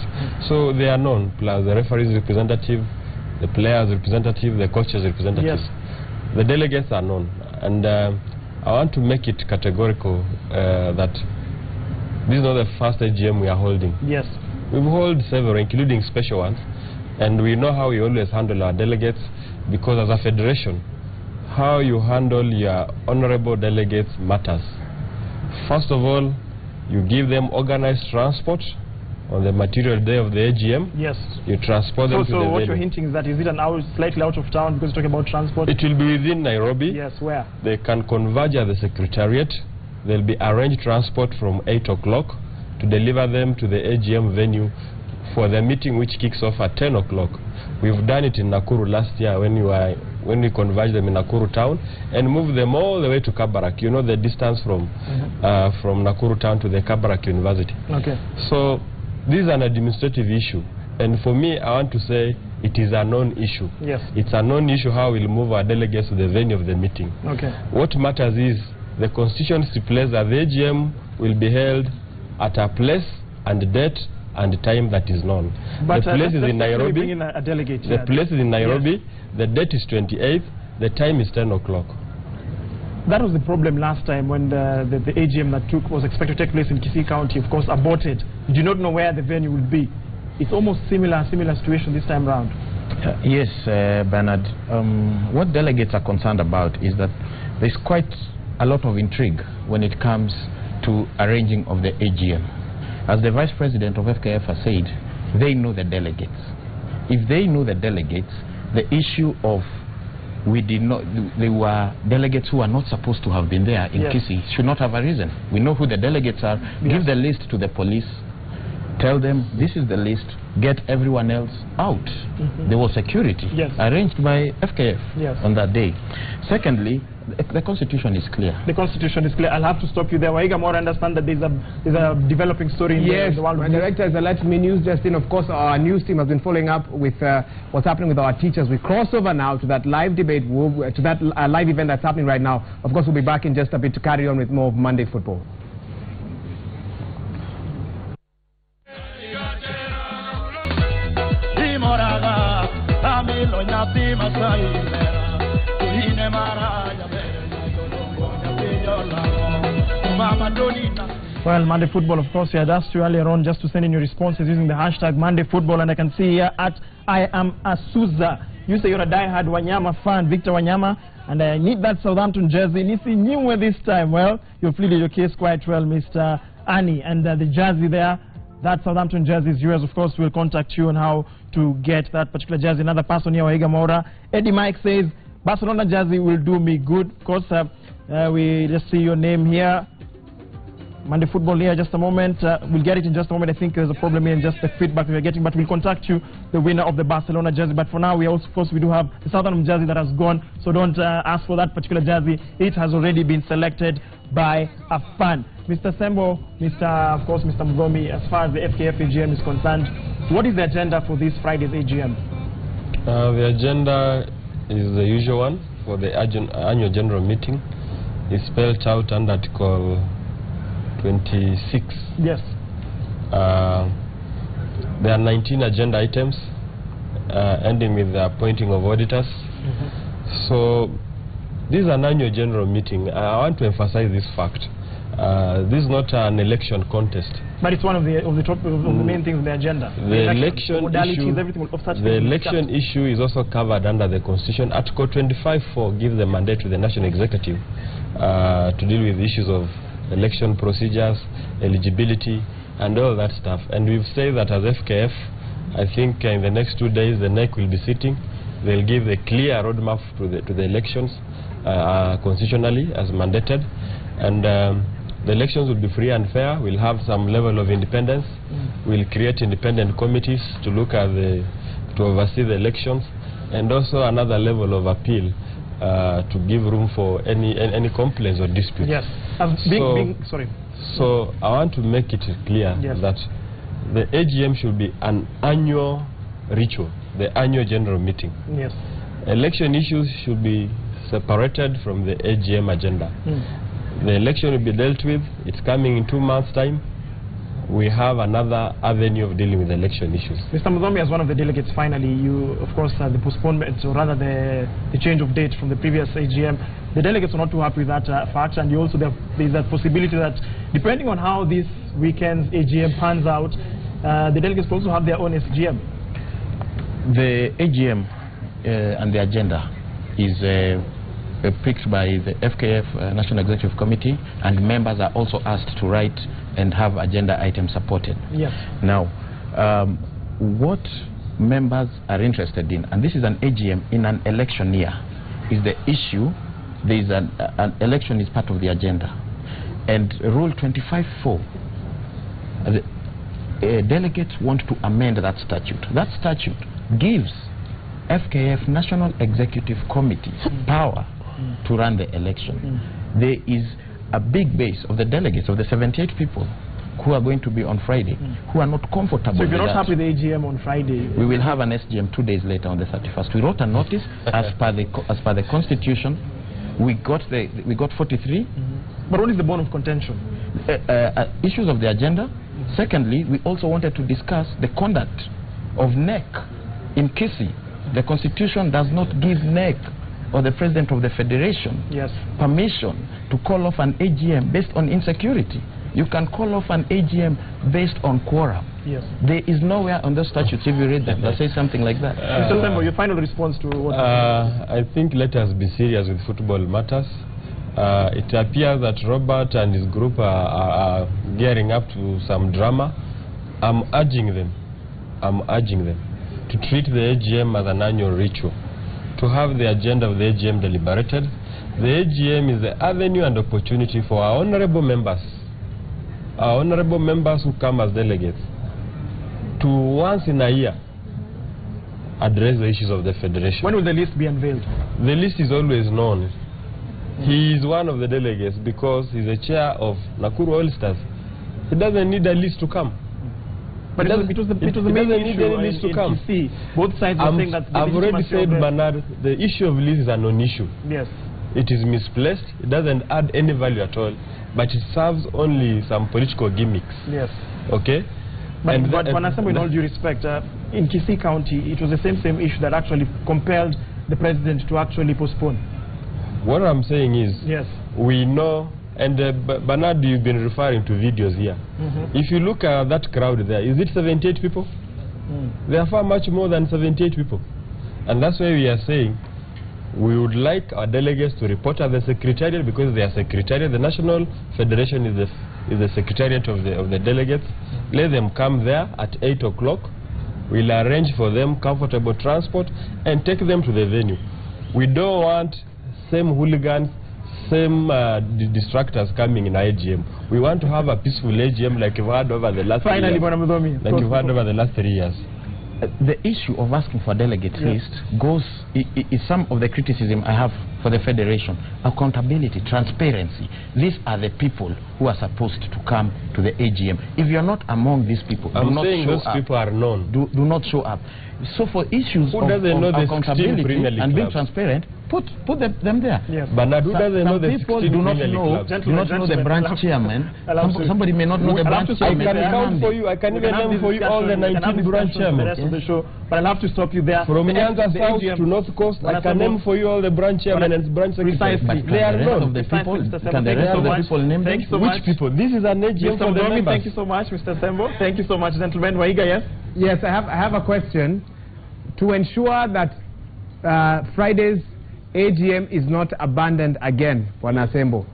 So they are known, plus the referee's representative, the players' representative, the coaches' representative. Yes. The delegates are known. And I want to make it categorical that this is not the first AGM we are holding. Yes. We've held several, including special ones. And we know how we always handle our delegates, because as a federation, how you handle your honorable delegates matters. First of all, you give them organized transport on the material day of the AGM. Yes. You transport them to the So what venue. you're hinting is that is it an hour slightly out of town, because you're talking about transport? It will be within Nairobi. Yes, where? They can converge at the Secretariat. There will be arranged transport from 8 o'clock to deliver them to the AGM venue for the meeting, which kicks off at 10 o'clock. We've done it in Nakuru last year when we converged them in Nakuru town and moved them all the way to Kabarak. You know the distance from Nakuru town to the Kabarak University. Okay. So this is an administrative issue, and for me, I want to say it is a non-issue. Yes. It's a non-issue how we'll move our delegates to the venue of the meeting. Okay. What matters is the constitution stipulates that the AGM will be held at a place and date and time that is known. But the place is in Nairobi. Bring in a delegate. The place is in Nairobi. Yes. The date is 28th. The time is 10 o'clock. That was the problem last time when the AGM that was expected to take place in Kisii County, of course, aborted. You do not know where the venue will be. It's almost similar situation this time round. Yes, Bernard. What delegates are concerned about is that there's quite a lot of intrigue when it comes to arranging of the AGM. As the Vice President of FKF has said, they know the delegates. If they know the delegates, the issue of we did not, there were delegates who are not supposed to have been there in Kisii, should not have a reason. We know who the delegates are. Give the list to the police. Tell them this is the list. Get everyone else out. There was security arranged by FKF on that day. Secondly, the constitution is clear. The constitution is clear. I'll have to stop you there. Wahiga Mwaura, understand that there's a developing story in the world. My director is Alert Me News. Justin, of course, our news team has been following up with what's happening with our teachers. We cross over now to that live debate, to that live event that's happening right now. Of course, we'll be back in just a bit to carry on with more of Monday Football. Well, Monday Football, of course, we had asked you earlier on just to send in your responses using the hashtag Monday Football, and I can see here at I am Asuza. You say you're a die-hard Wanyama fan, Victor Wanyama, and I need that Southampton jersey. Nisi Nyumwe this time. Well, you've pleaded your case quite well, Mr. Annie, and the jersey there, that Southampton jersey is yours. Of course, we'll contact you on how to get that particular jersey. Another person here, Wahiga Mwaura. Eddie Mike says, Barcelona jersey will do me good. Of course, we just see your name here. Monday Football here, just a moment. We'll get it in just a moment. I think there's a problem here in just the feedback we're getting, but we'll contact you, the winner of the Barcelona jersey. But for now, we also, of course, we do have the Southampton jersey that has gone, so don't ask for that particular jersey. It has already been selected by a fan. Mr. Sembo, of course, Mr. Mugomi, as far as the FKF AGM is concerned, what is the agenda for this Friday's AGM? The agenda is the usual one for the annual general meeting. It's spelled out under Article 26. Yes. There are 19 agenda items, ending with the appointing of auditors. So this is an annual general meeting. I want to emphasize this fact. This is not an election contest. But it's one of the main things on the agenda. The election issue, everything of such the election issue is also covered under the Constitution. Article 25(4) gives the mandate to the National Executive to deal with issues of election procedures, eligibility, and all that stuff. And we've said that as FKF, I think in the next 2 days the NEC will be sitting. They'll give a clear roadmap to the elections constitutionally as mandated, and the elections will be free and fair. We'll have some level of independence. We'll create independent committees to look at to oversee the elections, and also another level of appeal to give room for any complaints or disputes. Yes. Sorry. So I want to make it clear that the AGM should be an annual ritual, the annual general meeting. Yes. Election issues should be separated from the AGM agenda. The election will be dealt with. It's coming in 2 months' time. We have another avenue of dealing with election issues. Mr. Muzomi, as one of the delegates, finally, you, of course, the postponement, or rather the change of date from the previous AGM, the delegates are not too happy with that fact, and you also there's that possibility that, depending on how this weekend's AGM pans out, the delegates also have their own SGM. The AGM and the agenda is picked by the FKF National Executive Committee, and members are also asked to write and have agenda items supported. Yes. Now, what members are interested in, and this is an AGM in an election year, is the issue. There is an election is part of the agenda, and Rule 25(4), delegates want to amend that statute. That statute gives FKF National Executive Committee power to run the election. There is a big base of the delegates, of the 78 people who are going to be on Friday, who are not comfortable. So if you're with not that. happy with the AGM on Friday, We will have an SGM 2 days later on the 31st. We wrote a notice as per the Constitution. We got 43. But what is the bone of contention? Issues of the agenda. Secondly, we also wanted to discuss the conduct of NEC in Kisii. The Constitution does not give NEC or the President of the Federation permission to call off an AGM based on insecurity. You can call off an AGM based on quorum. Yes. There is nowhere on those statutes, if you read them, that says something like that. Mr. Sembo, your final response to what? I think let us be serious with football matters. It appears that Robert and his group are gearing up to some drama. I'm urging them to treat the AGM as an annual ritual. to have the agenda of the AGM deliberated. The AGM is the avenue and opportunity for our honorable members who come as delegates, to once in a year address the issues of the federation. When will the list be unveiled? The list is always known. He is one of the delegates because he's the chair of Nakuru All Stars. He doesn't need a list to come. But it was the main issue in KC. Both sides are saying that I've already said, Bernard, the issue of list is a non-issue. Yes. It is misplaced. It doesn't add any value at all. But it serves only some political gimmicks. Yes. Okay? But with all due respect, in Kisii County, it was the same issue that actually compelled the president to actually postpone. What I'm saying is, yes, we know, and Bernard, you've been referring to videos here. If you look at that crowd there, is it 78 people? There are far much more than 78 people. And that's why we are saying we would like our delegates to report at the secretariat, because they are secretariat. The National Federation is the secretariat of the delegates. Let them come there at 8 o'clock. We'll arrange for them comfortable transport and take them to the venue. We don't want same hooligans, same distractors coming in AGM. We want to have a peaceful AGM like you've had over the last 3 years. The issue of asking for delegate list is some of the criticism I have for the federation. Accountability, transparency. These are the people who are supposed to come to the AGM. If you're not among these people, I'm saying those people are known. Do not show up. So for issues of accountability and being transparent, put them there. Yes. But who doesn't know the people do not know the branch chairman. Somebody may not know the branch chairman. I can count for you. I can even name for you all the 19 branch chairmen. But I'll have to stop you there. From Nyanza South to North Coast, I can name for you all the branch chairmen and branch secretaries. They are known. Can the rest of the people name them? Which people? This is an AGM for the members. Thank you so much, Mr. Sembo. Thank you so much, gentlemen. Waiga, yes? Yes, I have a question. To ensure that Friday's AGM is not abandoned again, Bwana Sembo,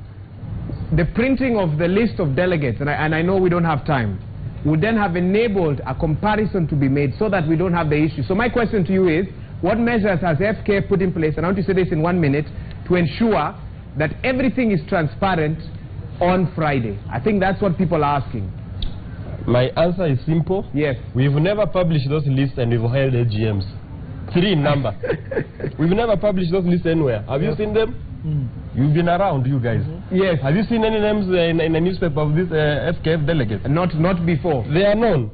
the printing of the list of delegates, and I know we don't have time, would then have enabled a comparison to be made so that we don't have the issue. So my question to you is, what measures has FK put in place, and I want to say this in 1 minute, to ensure that everything is transparent on Friday? I think that's what people are asking. My answer is simple. Yes. We've never published those lists and we've held AGMs. 3 in number. We've never published those lists anywhere. Have you seen them? You've been around, you guys. Yes. Have you seen any names in a newspaper of these FKF delegates? Not before. They are known.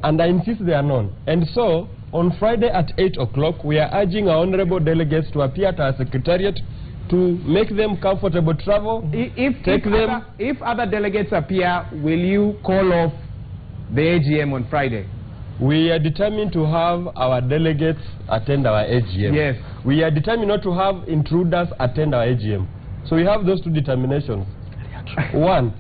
And I insist they are known. And so, on Friday at 8 o'clock, we are urging our honorable delegates to appear at our secretariat to make them comfortable travel. If other delegates appear, will you call off the AGM on Friday? We are determined to have our delegates attend our AGM. Yes. We are determined not to have intruders attend our AGM. So we have those 2 determinations. 1,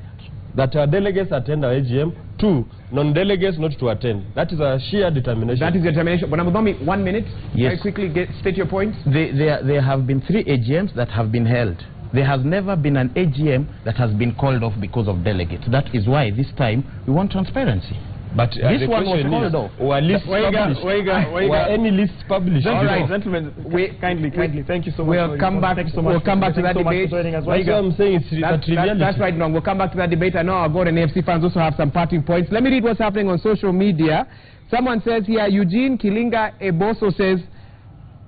that our delegates attend our AGM. 2, non-delegates not to attend. That is a sheer determination. That is determination. But Mudomi, 1 minute. Yes. Very quickly, state your points. There have been 3 AGMs that have been held. There has never been an AGM that has been called off because of delegates. That is why this time we want transparency. But this one was called off. Were lists published? Were any lists published? All right, gentlemen, kindly, thank you so much. We'll come back to that debate. That's what I'm saying. That's right, no. We'll come back to that debate. I know our God and AFC fans also have some parting points. Let me read what's happening on social media. Someone says here, Eugene Kilinga Eboso says,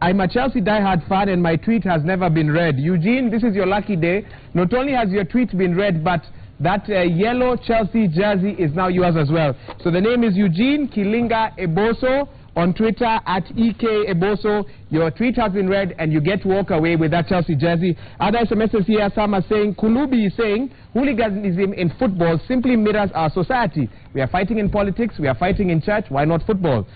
I'm a Chelsea diehard fan and my tweet has never been read. Eugene, this is your lucky day. Not only has your tweet been read, but that yellow Chelsea jersey is now yours as well. So the name is Eugene Kilinga Eboso on Twitter at EK Eboso. Your tweet has been read and you get to walk away with that Chelsea jersey. Other SMSs here, some are saying, Kulubi is saying, hooliganism in football simply mirrors our society. We are fighting in politics, we are fighting in church, why not football?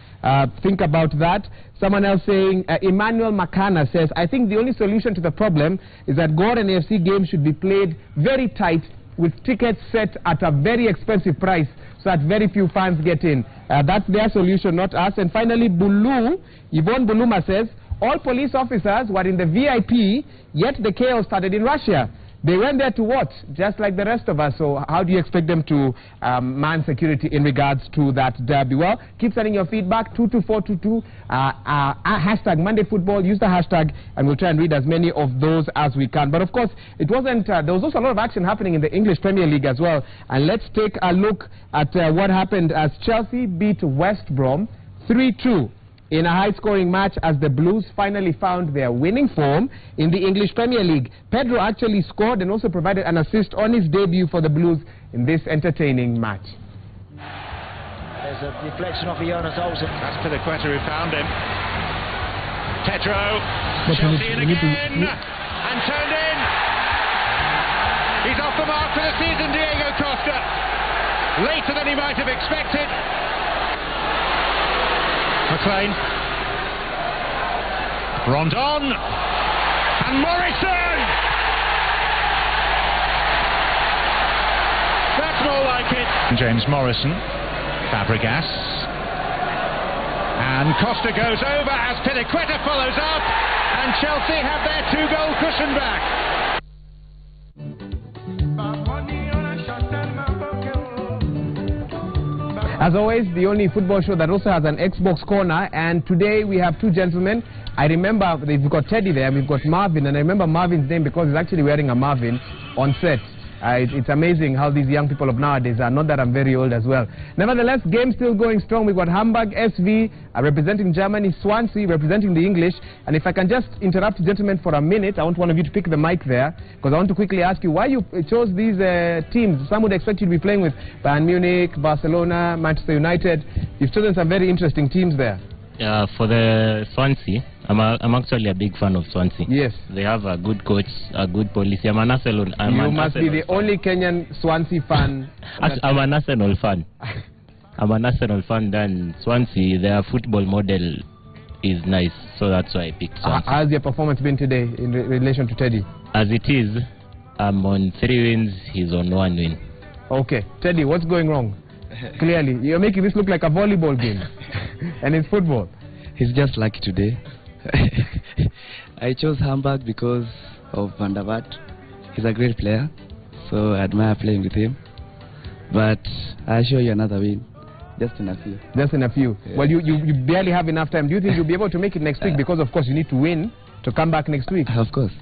Think about that. Someone else saying, Emmanuel Makana says, I think the only solution to the problem is that Gor and AFC games should be played very tight with tickets set at a very expensive price so that very few fans get in. That's their solution, not us. And finally, Yvonne Buluma says, all police officers were in the VIP, yet the chaos started in Russia. They went there to what? Just like the rest of us. So how do you expect them to man security in regards to that derby? Well, keep sending your feedback, 22422, hashtag Monday Football. Use the hashtag, and we'll try and read as many of those as we can. But of course, it wasn't, there was also a lot of action happening in the English Premier League as well. And let's take a look at what happened as Chelsea beat West Brom 3-2. In a high-scoring match as the Blues finally found their winning form in the English Premier League. Pedro actually scored and also provided an assist on his debut for the Blues in this entertaining match. There's a deflection off Jonas Olsen. That's Piliqueta who found him. Pedro, Chelsea in again, and turned in. He's off the mark for the season, Diego Costa. Later than he might have expected. McLean, Rondon, and Morrison! That's more like it. James Morrison, Fabregas, and Costa goes over as Piliqueta follows up, and Chelsea have their 2-goal cushion back. As always, the only football show that also has an Xbox corner, and today we have two gentlemen. I remember we've got Teddy there, we've got Marvin, and I remember Marvin's name because he's actually wearing a Marvin on set. It's amazing how these young people of nowadays are. Not that I'm very old as well. Nevertheless, game still going strong. We've got Hamburg SV representing Germany, Swansea representing the English. And if I can just interrupt gentlemen for a minute, I want one of you to pick the mic there, because I want to quickly ask you why you chose these teams. Some would expect you to be playing with Bayern Munich, Barcelona, Manchester United. You've chosen some very interesting teams there. For the Swansea, I'm actually a big fan of Swansea. Yes. They have a good coach, a good policy. I'm an Arsenal. You must be the only Kenyan Swansea fan. I'm an Arsenal fan. I'm an Arsenal fan. Then Swansea, their football model is nice, so that's why I picked Swansea. How's your performance been today in relation to Teddy? As it is, I'm on 3 wins, he's on 1 win. Okay. Teddy, what's going wrong? Clearly, you're making this look like a volleyball game. And it's football. He's just lucky today. I chose Hamburg because of Van der Vaart. He's a great player, so I admire playing with him. But I'll show you another win. Just in a few. Just in a few. Yeah. Well, you barely have enough time. Do you think you'll be able to make it next week? Because, of course, you need to win to come back next week. Of course.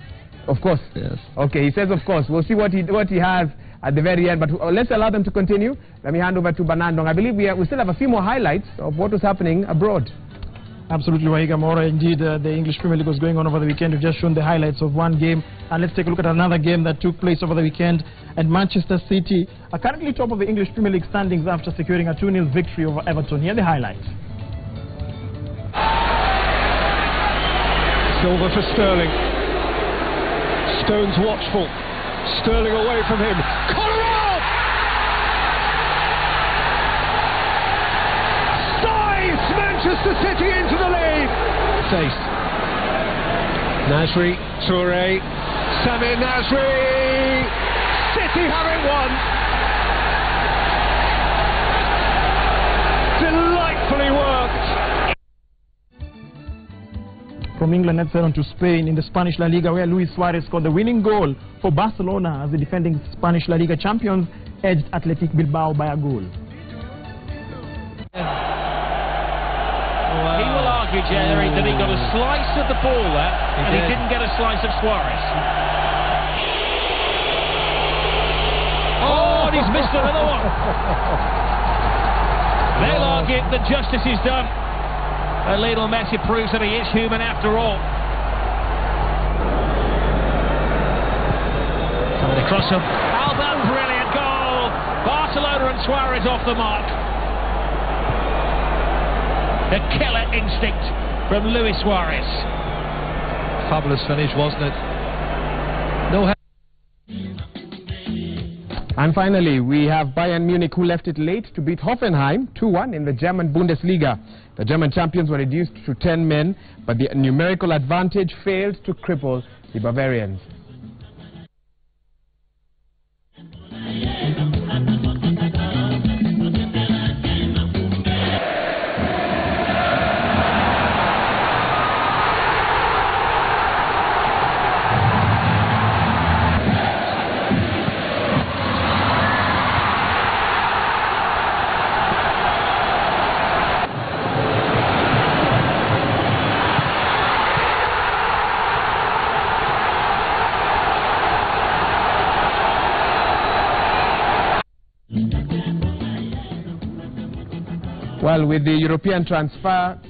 Of course? Yes. Okay, he says of course. We'll see what he has at the very end. But let's allow them to continue. Let me hand over to Banandong. I believe we still have a few more highlights of what was happening abroad. Absolutely, Wahiga Maura. Indeed, the English Premier League was going on over the weekend. We've just shown the highlights of one game. And let's take a look at another game that took place over the weekend. And Manchester City are currently top of the English Premier League standings after securing a 2-0 victory over Everton. Here are the highlights. Silva for Sterling. Stones watchful. Sterling away from him. Kolarov! Dives Manchester City into the lead. Face. Nasri, Toure, Samir Nasri. City have it won. Delightfully worked. From England, let's head on to Spain in the Spanish La Liga, where Luis Suarez scored the winning goal for Barcelona as the defending Spanish La Liga champions edged Athletic Bilbao by a goal. He will argue, Jerry, that he got a slice of the ball there, and he didn't get a slice of Suarez. Oh, and he's missed another one. They'll argue that justice is done. Lionel Messi proves that he is human after all. Coming across him. Alba, brilliant goal. Barcelona and Suarez off the mark. The killer instinct from Luis Suarez. Fabulous finish, wasn't it? No. And finally, we have Bayern Munich, who left it late to beat Hoffenheim 2-1 in the German Bundesliga. The German champions were reduced to 10 men, but the numerical advantage failed to cripple the Bavarians. Well, with the European transfer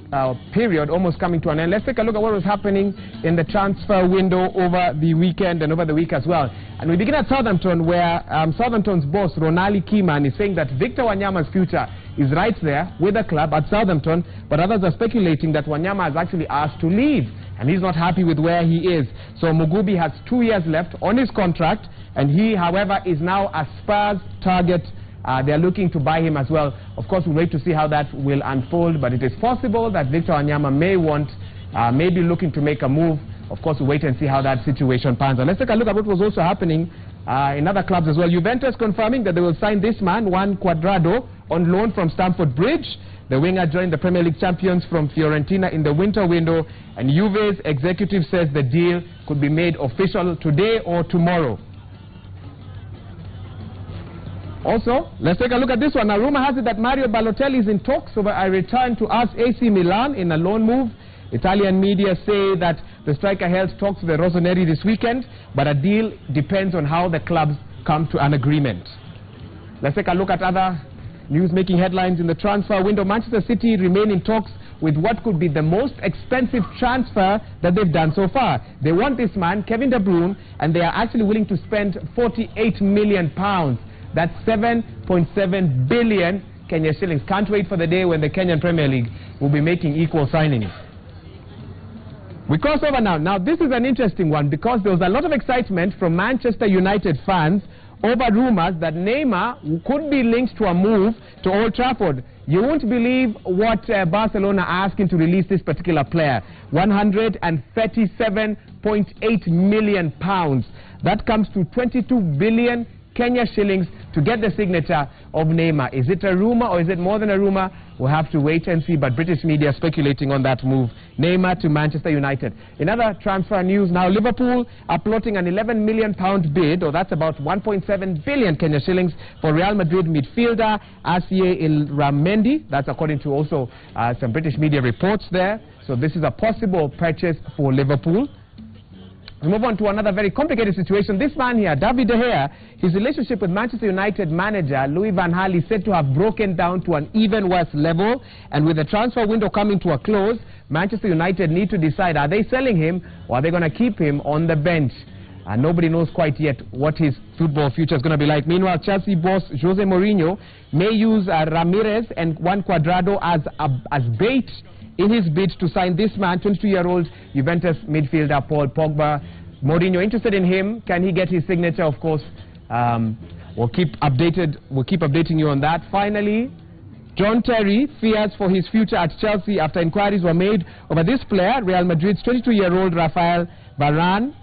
period almost coming to an end, let's take a look at what was happening in the transfer window over the weekend and over the week as well. And we begin at Southampton, where Southampton's boss, Ronali Koeman, is saying that Victor Wanyama's future is right there with the club at Southampton, but others are speculating that Wanyama has actually asked to leave, and he's not happy with where he is. So Mugubi has 2 years left on his contract, and he, however, is now a Spurs target. They're looking to buy him as well. Of course, we'll wait to see how that will unfold, but it is possible that Victor Wanyama may want, maybe looking to make a move. Of course, we'll wait and see how that situation pans out. Let's take a look at what was also happening in other clubs as well. Juventus confirming that they will sign this man, Juan Cuadrado, on loan from Stamford Bridge. The winger joined the Premier League champions from Fiorentina in the winter window, and Juve's executive says the deal could be made official today or tomorrow. Also, let's take a look at this one. Now, rumor has it that Mario Balotelli is in talks over a return to AC Milan in a loan move. Italian media say that the striker held talks with the Rossoneri this weekend, but a deal depends on how the clubs come to an agreement. Let's take a look at other news making headlines in the transfer window. Manchester City remain in talks with what could be the most expensive transfer that they've done so far. They want this man, Kevin De Bruyne, and they are actually willing to spend £48 million. That's 7.7 billion Kenya shillings. Can't wait for the day when the Kenyan Premier League will be making equal signings. We cross over now. Now, this is an interesting one because there was a lot of excitement from Manchester United fans over rumors that Neymar could be linked to a move to Old Trafford. You won't believe what Barcelona are asking to release this particular player. £137.8 million. That comes to 22 billion Kenya shillings to get the signature of Neymar. Is it a rumor or is it more than a rumor? We'll have to wait and see, but British media speculating on that move. Neymar to Manchester United. In other transfer news now, Liverpool are plotting an £11 million bid, or that's about 1.7 billion Kenya shillings, for Real Madrid midfielder Asier Ilramendi. That's according to also some British media reports there. So this is a possible purchase for Liverpool. We move on to another very complicated situation. This man here, David De Gea, his relationship with Manchester United manager Louis van Gaal is said to have broken down to an even worse level. And with the transfer window coming to a close, Manchester United need to decide, are they selling him or are they going to keep him on the bench? And nobody knows quite yet what his football future is going to be like. Meanwhile, Chelsea boss Jose Mourinho may use Ramirez and Juan Cuadrado as bait in his bid to sign this man, 22-year-old Juventus midfielder Paul Pogba. Mourinho interested in him. Can he get his signature? Of course, we'll keep updating you on that. Finally, John Terry fears for his future at Chelsea after inquiries were made over this player, Real Madrid's 22-year-old Rafael Varane.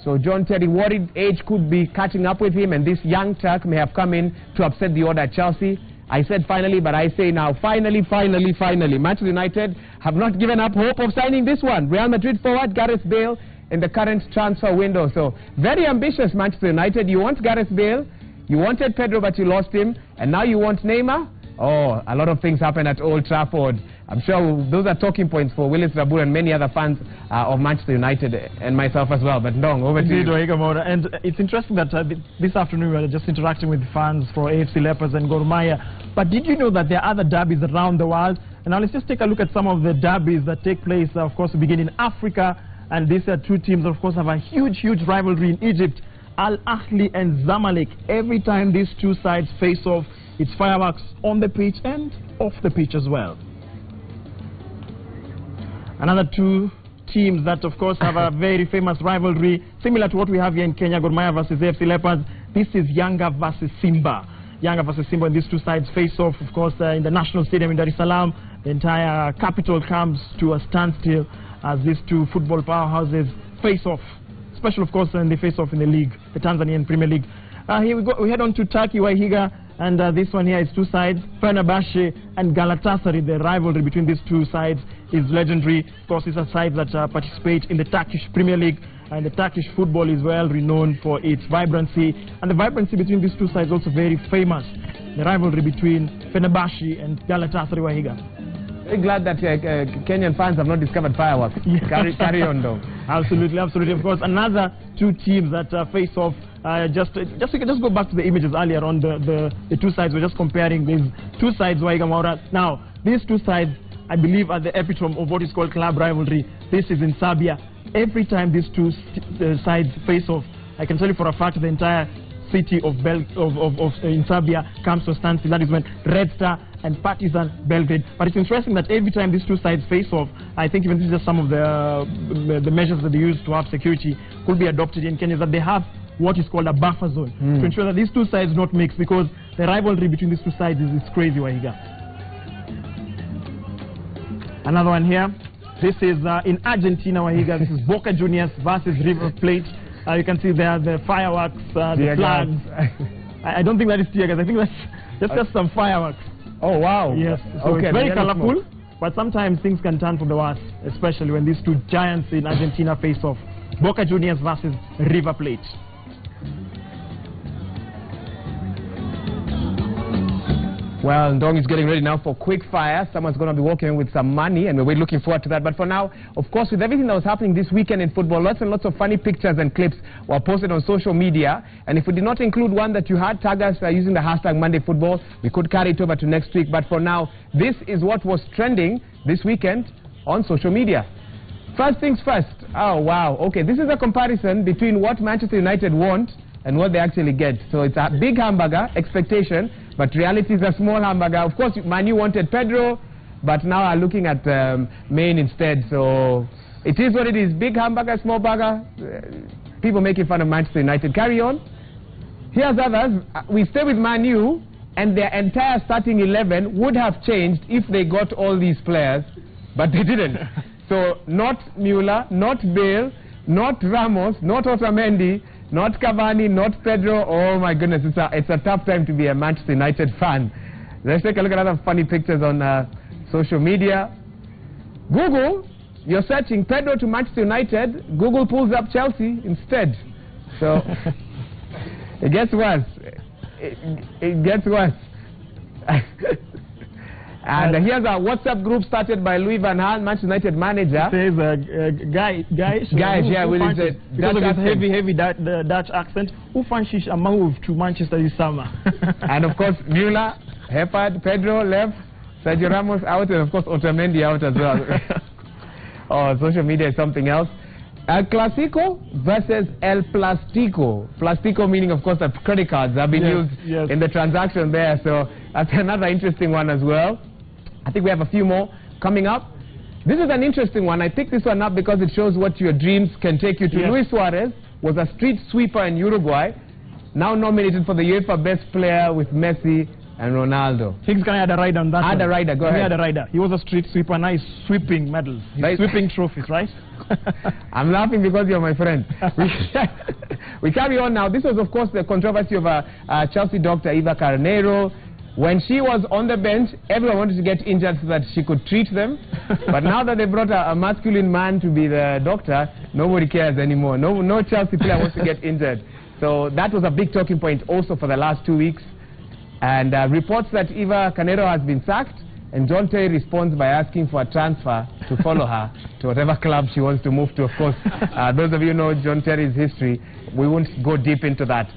So John Terry worried age could be catching up with him, and this young Turk may have come in to upset the order at Chelsea. I said finally, but I say now, finally. Manchester United have not given up hope of signing this one. Real Madrid forward Gareth Bale in the current transfer window. So very ambitious Manchester United. You want Gareth Bale, you wanted Pedro but you lost him, and now you want Neymar? Oh, a lot of things happen at Old Trafford. I'm sure those are talking points for Willis Rabur and many other fans of Manchester United and myself as well. But Ndong, over to you. And it's interesting that this afternoon we were just interacting with fans for AFC Leopards and Gor Mahia. But did you know that there are other derbies around the world? And now let's just take a look at some of the derbies that take place, of course, to begin in Africa. And these are two teams, of course, have a huge rivalry in Egypt. Al Ahly and Zamalek. Every time these two sides face off, it's fireworks on the pitch and off the pitch as well. Another two teams that, of course, have a very famous rivalry, similar to what we have here in Kenya, Gor Mahia versus AFC Leopards. This is Yanga versus Simba. Yanga versus Simba, and these two sides face off, of course, in the National Stadium in Dar es Salaam. The entire capital comes to a standstill as these two football powerhouses face off. Special, of course, and they face off in the league, the Tanzanian Premier League. Here we go. We head on to Turkey, Wahiga, and this one here is two sides, Fenerbahce and Galatasaray. The rivalry between these two sides is legendary. Of course, these are sides that participate in the Turkish Premier League, and the Turkish football is well renowned for its vibrancy, and the vibrancy between these two sides is also very famous. The rivalry between Fenerbahce and Galatasaray, Wahiga. Very glad that Kenyan fans have not discovered fireworks. Carry on though. Absolutely. Of course, another two teams that face off just go back to the images earlier on. The two sides, we're just comparing these two sides, Wahiga Mwaura. Now, these two sides, I believe, are the epitome of what is called club rivalry. This is in Serbia. Every time these two sides face off, I can tell you for a fact the entire city of in Serbia comes to a standstill. That is when Red Star and Partizan Belgrade. But it's interesting that every time these two sides face off, I think even this is just some of the measures that they use to have security could be adopted in Kenya, that they have what is called a buffer zone to ensure that these two sides not mix, because the rivalry between these two sides is crazy, Wahiga. Another one here. This is in Argentina, Wahiga. This is Boca Juniors versus River Plate. You can see there the fireworks, the flags. I don't think that is tear gas. I think that's just some fireworks. Oh, wow. Yes. So okay, it's very colorful, but sometimes things can turn for the worse, especially when these two giants in Argentina face off. Boca Juniors versus River Plate. Well, Ndong is getting ready now for quick fire. Someone's going to be walking in with some money, and we're looking forward to that. But for now, of course, with everything that was happening this weekend in football, lots and lots of funny pictures and clips were posted on social media. And if we did not include one that you had, tag us using the hashtag MondayFootball. We could carry it over to next week. But for now, this is what was trending this weekend on social media. First things first. Oh, wow. Okay, this is a comparison between what Manchester United want and what they actually get. So it's a big hamburger, expectation, but reality is a small hamburger. Of course, Man U wanted Pedro, but now are looking at Main instead. So it is what it is. Big hamburger, small burger. People making fun of Manchester United. Carry on. Here's others. We stay with Man U, and their entire starting 11 would have changed if they got all these players, but they didn't. So not Müller, not Bale, not Ramos, not Otamendi, not Cavani, not Pedro. Oh my goodness, it's a tough time to be a Manchester United fan. Let's take a look at other funny pictures on social media. Google, you're searching Pedro to Manchester United. Google pulls up Chelsea instead. So it gets worse. It gets worse. And here's a WhatsApp group started by Louis van Gaal, Manchester United manager. It says Guys, yeah, with his because of his heavy Dutch accent, who fancies a move to Manchester this summer? And of course, Müller, Hepard, Pedro left, Sergio Ramos out, and of course Otamendi out as well. Oh, social media is something else. El Clasico versus El Plastico. Plastico meaning, of course, that credit cards have been used in the transaction there. So that's another interesting one as well. I think we have a few more coming up. This is an interesting one. I picked this one up because it shows what your dreams can take you to. Luis Suarez was a street sweeper in Uruguay, now nominated for the UEFA Best Player with Messi and Ronaldo. Higgs can add a rider on that. Add a rider, go ahead. He had a rider. He was a street sweeper, nice sweeping medals. He's sweeping trophies, right? I'm laughing because you're my friend. We carry on now. This was, of course, the controversy of Chelsea doctor Eva Carneiro. When she was on the bench, everyone wanted to get injured so that she could treat them. But now that they brought a masculine man to be the doctor, nobody cares anymore. No Chelsea player wants to get injured. So that was a big talking point also for the last 2 weeks. And reports that Eva Carneiro has been sacked, and John Terry responds by asking for a transfer to follow her to whatever club she wants to move to. Of course, those of you know John Terry's history. We won't go deep into that.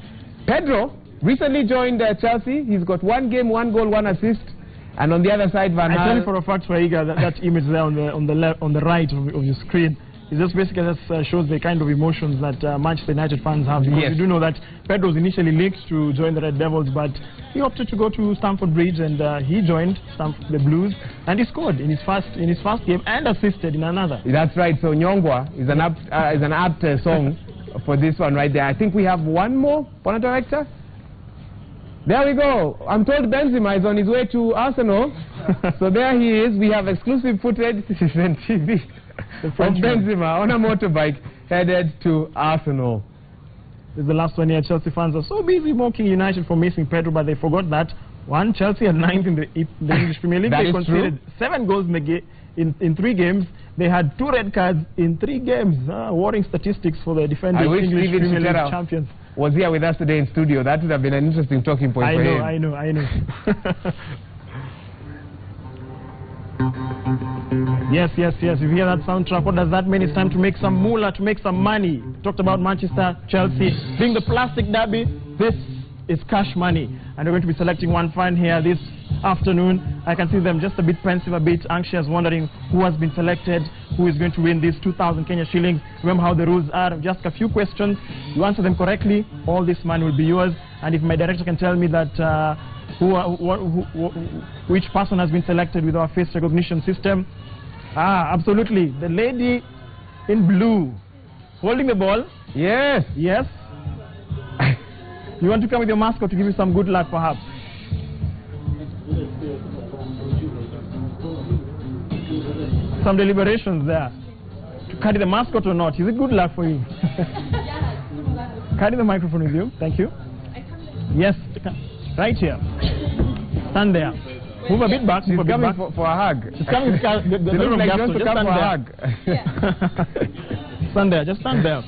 Pedro recently joined Chelsea. He's got 1 game, 1 goal, 1 assist. And on the other side, Van Gaal. I tell you for a fact, Wahiga, that image there on the right of your screen, it just basically shows the kind of emotions that Manchester United fans have. Because you do know that Pedro was initially linked to join the Red Devils, but he opted to go to Stamford Bridge, and he joined the Blues, and he scored in his first game and assisted in another. That's right. So Nyongwa is an apt song for this one right there. I think we have one more, Pona Director. There we go. I'm told Benzema is on his way to Arsenal. So there he is. We have exclusive footage. This is on TV. Of Benzema on a motorbike headed to Arsenal. This is the last one here. Chelsea fans are so busy mocking United for missing Pedro, but they forgot that Chelsea had 9th in the English Premier League. They conceded 7 goals in 3 games. They had 2 red cards in 3 games. Worrying statistics for the defending English Premier League champions. Was here with us today in studio. That would have been an interesting talking point for him. I know. Yes, yes, yes. You hear that soundtrack. What does that mean? It's time to make some moolah, to make some money. Talked about Manchester, Chelsea. Being the plastic derby, this is cash money. And we're going to be selecting one fan here this afternoon. I can see them just a bit pensive, a bit anxious, wondering who has been selected, who is going to win these 2,000 Kenya shillings. Remember how the rules are. Just a few questions. You answer them correctly, all this money will be yours. And if my director can tell me that which person has been selected with our face recognition system. Absolutely. The lady in blue holding the ball. Yes. Yes. You want to come with your mascot to give you some good luck, perhaps? Some deliberations there. To carry the mascot or not? Is it good luck for you? Carry the microphone with you. Thank you. Yes. Right here. Stand there. Move a bit back. She's move a bit coming back. for a hug. She's coming with the She looks like she Gaston. wants to Just come stand for a there. hug. Stand there. Just stand there.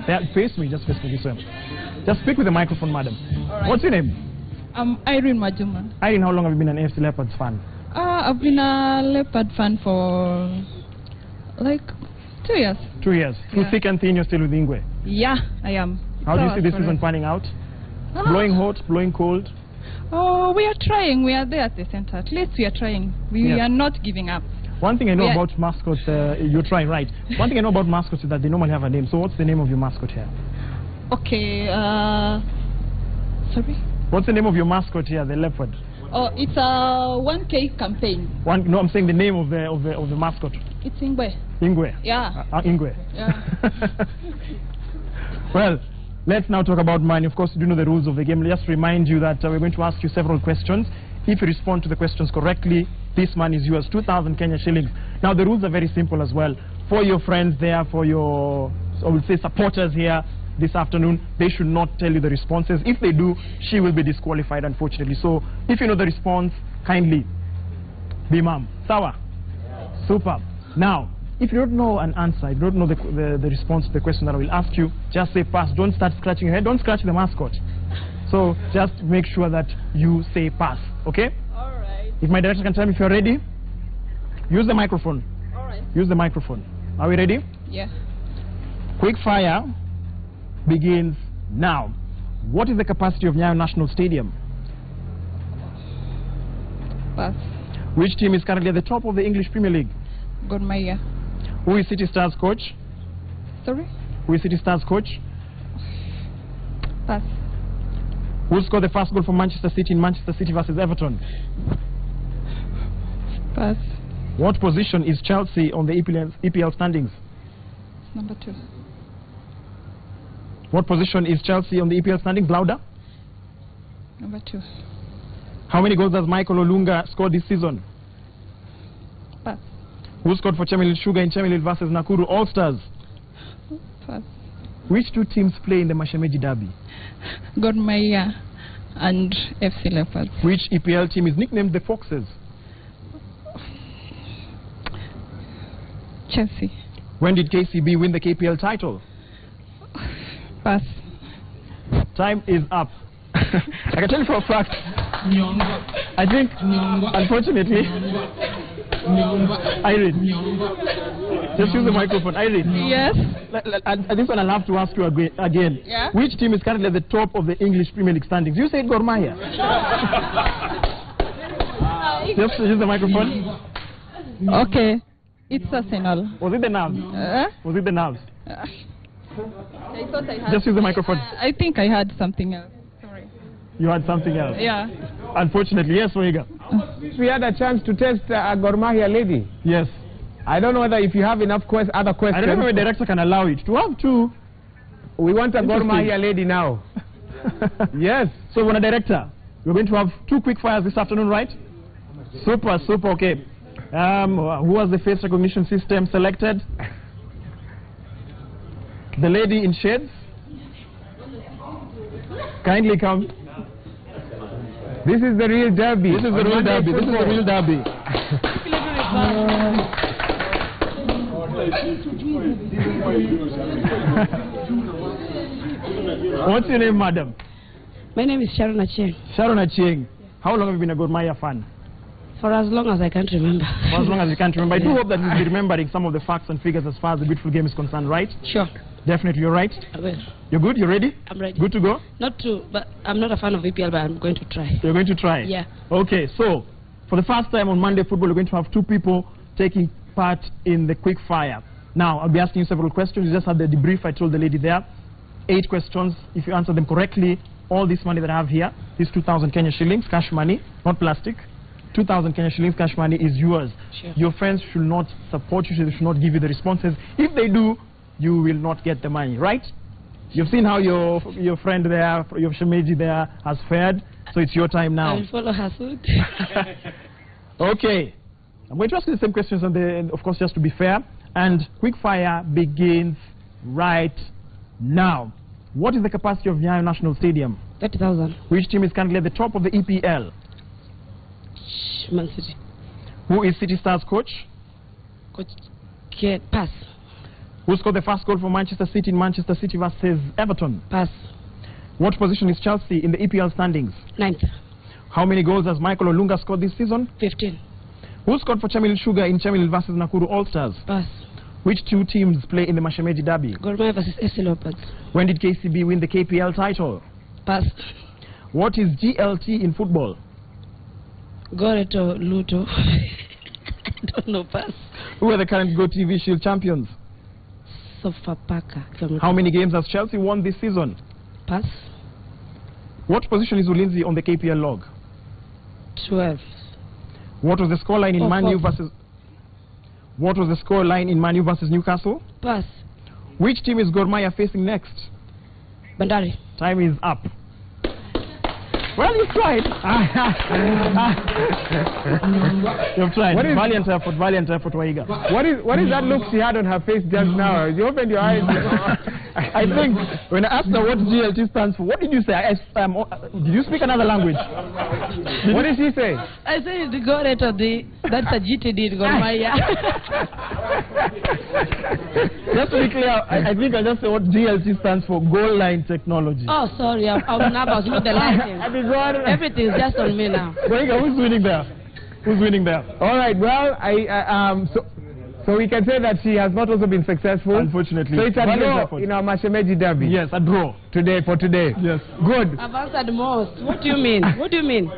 There, face me. Just face me this way. Just speak with the microphone, madam. Right. What's your name? I'm Irene Majuma. Irene, how long have you been an AFC Leopards fan? I've been a Leopard fan for like 2 years. 2 years. Through thick and thin, you're still with Ingwe. Yeah, I am. How do you see this season panning out? Blowing hot, blowing cold? Oh, we are trying. We are there at the center. At least we are trying. We Yes. are not giving up. One thing I know We are- about mascots, you're trying, right? One thing I know about mascots is that they normally have a name. So what's the name of your mascot here? Okay, sorry? What's the name of your mascot here, the leopard? Oh, it's a 1K campaign. No, I'm saying the name of the mascot. It's Ingwe. Ingwe. Yeah. Ingwe. Yeah. Well, let's now talk about money. Of course, you do know the rules of the game. Just remind you that we're going to ask you several questions. If you respond to the questions correctly, this money is yours, 2,000 Kenya shillings. Now, the rules are very simple as well. For your friends there, for your, I would say, supporters here this afternoon, they should not tell you the responses. If they do, she will be disqualified, unfortunately. So, if you know the response, kindly be ma'am. Sawa? Super. Now, if you don't know an answer, if you don't know the response to the question that I will ask you, just say pass. Don't start scratching your head. Don't scratch the mascot. So just make sure that you say pass. Okay? All right. If my director can tell me if you're ready, use the microphone. All right. Use the microphone. Are we ready? Yeah. Quick fire begins now. What is the capacity of Nyayo National Stadium? Pass. Which team is currently at the top of the English Premier League? Gor Mahia. Who is City Stars coach? Sorry? Who is City Stars coach? Pass. Who scored the first goal for Manchester City in Manchester City versus Everton? Pass. What position is Chelsea on the EPL standings? Number 2. What position is Chelsea on the EPL standings? Louder. Number 2. How many goals does Michael Olunga score this season? Pass. Who scored for Chemelil Sugar in Chemelil versus Nakuru All Stars? Pass. Which two teams play in the Mashemeji Derby? Gor Mahia and FC Leopards. Which EPL team is nicknamed the Foxes? Chelsea. When did KCB win the KPL title? Pass. Time is up. I can tell you for a fact. I think, unfortunately, Irene, just use the microphone. Irene. Yes. This one I'll have to ask you again. Yeah? Which team is currently at the top of the English Premier League standings? You said Gor Mahia. Just use the microphone. Okay. It's Arsenal. Was it the nerves? Was it the nerves? I thought I had. Just use the microphone. I think I had something else. Sorry. You had something else? Yeah. Unfortunately, yes, Waiga. We had a chance to test a Gor Mahia lady. Yes. I don't know whether if you have enough other questions. I don't know if the director can allow it. To have two. We want a Gor Mahia lady now. Yes. So, when a director, we're going to have 2 quick fires this afternoon, right? Super, super, okay. Who was the face recognition system selected? The lady in shades. Kindly come. This is the real derby. This is the real derby. This is the real derby. What's your name, madam? My name is Sharon Achieng. Sharon Achieng. How long have you been a Gor Mahia fan? For as long as I can't remember. For as long as you can't remember. I do hope that you'll be remembering some of the facts and figures as far as the beautiful game is concerned, right? Sure. Definitely, you're right. I will. You're good? You're ready? I'm ready. Good to go? Not to, but I'm not a fan of EPL, but I'm going to try. You're going to try? Yeah. Okay, so for the first time on Monday Football, we're going to have 2 people taking part in the quick fire. Now, I'll be asking you several questions. You just had the debrief I told the lady there. 8 questions. If you answer them correctly, all this money that I have here, this 2,000 Kenya shillings, cash money, not plastic, 2,000 Kenya shillings cash money is yours. Sure. Your friends should not support you, they should not give you the responses. If they do, you will not get the money, right? You've seen how your friend there, your Shemeji there has fared, so it's your time now. I will follow her suit. Okay. I'm going to ask you the same questions, and of course, just to be fair. And quick fire begins right now. What is the capacity of Nyayo National Stadium? 30,000. Which team is currently at the top of the EPL? Man City. Who is City Stars coach? Coach, pass. Who scored the first goal for Manchester City in Manchester City versus Everton? Pass. What position is Chelsea in the EPL standings? 9th. How many goals has Michael Olunga scored this season? 15. Who scored for Chemelil Sugar in Chemelil versus Nakuru All-Stars? Pass. Which 2 teams play in the Mashemeji Derby? Gor Mahia versus SC Leopards. When did KCB win the KPL title? Pass. What is GLT in football? Goreto Luto. I don't know, pass. Who are the current Go TV Shield champions? Sofapaka. How many games has Chelsea won this season? Pass. What position is Ulinzi on the KPL log? 12. What was the scoreline in Man U 4. versus... What was the scoreline in Man U versus Newcastle? Pass. Which team is Gor Mahia facing next? Bandari. Time is up. Well, you tried. You've tried. What is- Valiant effort, Waiga. What is that look she had on her face just now? You opened your eyes. I think when I asked her what GLT stands for, what did you say? Did you speak another language? What did she say? I said the Goreto, that's a GTD in Gor Mahia. Just to be clear, I think I just said what GLT stands for, goal line technology. Oh, sorry, I'm nervous. Look the lighting. Everything's just on me now. Waiga, who's winning there? Who's winning there? All right. Well, so we can say that she has not also been successful. Unfortunately. So it's a Valiant draw effort. in our Mashemeji Derby. Yes, a draw. For today. Yes. Good. I've answered most. What do you mean? What do you mean?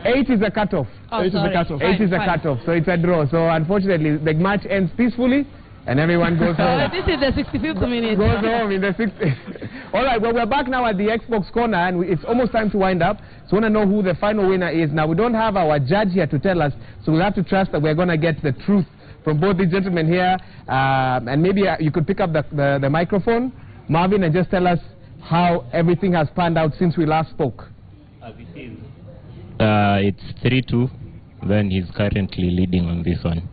8 is a cutoff. Oh, 8 is sorry. the cutoff. 8 is a Fine. cutoff. So it's a draw. So unfortunately, the match ends peacefully and everyone goes home. This is the 65th minute. Goes home in the 60th. All right, well, we're back now at the Xbox corner, and it's almost time to wind up. So we want to know who the final winner is. Now, we don't have our judge here to tell us, so we'll have to trust that we're going to get the truth from both these gentlemen here. And maybe you could pick up the microphone, Marvin, and just tell us how everything has panned out since we last spoke. It's 3-2. Then he's currently leading on this one.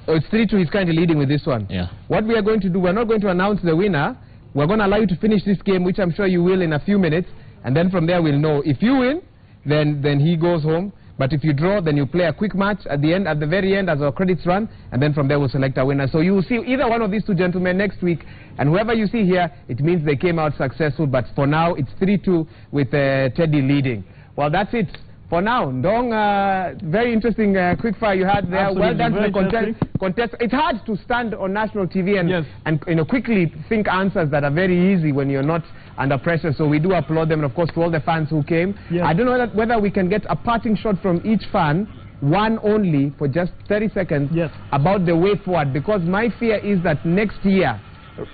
Oh, it's 3-2. He's kind of leading with this one. Yeah. What we are going to do, we're not going to announce the winner. We're going to allow you to finish this game, which I'm sure you will in a few minutes. And then from there, we'll know. If you win, then he goes home. But if you draw, then you play a quick match at the very end as our credits run. And then from there, we'll select a winner. So you will see either one of these 2 gentlemen next week. And whoever you see here, it means they came out successful. But for now, it's 3-2 with Teddy leading. Well, that's it. For now, Ndong, very interesting quickfire you had there. Absolutely, well done to very the contest. It's hard to stand on national TV and quickly think answers that are very easy when you're not under pressure. So we do applaud them, and of course to all the fans who came. Yes. I don't know whether we can get a parting shot from each fan, one only, for just 30 seconds, about the way forward. Because my fear is that next year,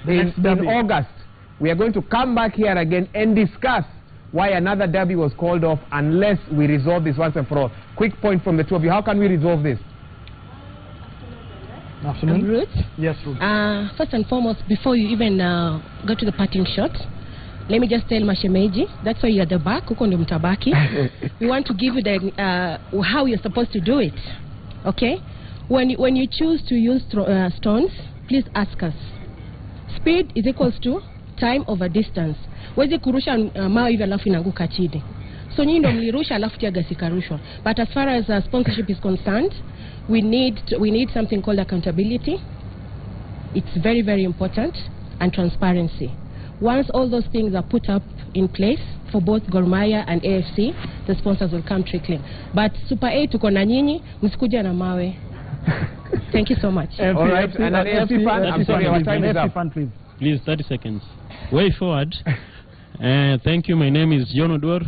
in August, we are going to come back here again and discuss why another derby was called off unless we resolve this once and for all. Quick point from the 2 of you. How can we resolve this? Afternoon. Ruth? Yes, Ruth. First and foremost, before you even go to the parting shot, let me just tell Mashemeji, that's why you're at the back, huko ndio mtabaki. We want to give you the how you're supposed to do it. Okay? When you choose to use stones, please ask us. Speed is equals to time over distance. Wezi kurusha mawe hivi alafu inaanguka chini. So nyinyi ndio mlirusha alafu tiaga sikarushwa. But as far as sponsorship is concerned, we need something called accountability. It's very, very important, and transparency. Once all those things are put up in place for both Gor Mahia and AFC, the sponsors will come trickling. But Super 8 tuko na nyinyi, msikuja na mawe. Thank you so much. All right, and an AFC fan, I'm sorry, our time is up. Please, 30 seconds. Way forward. Thank you. My name is John Odor.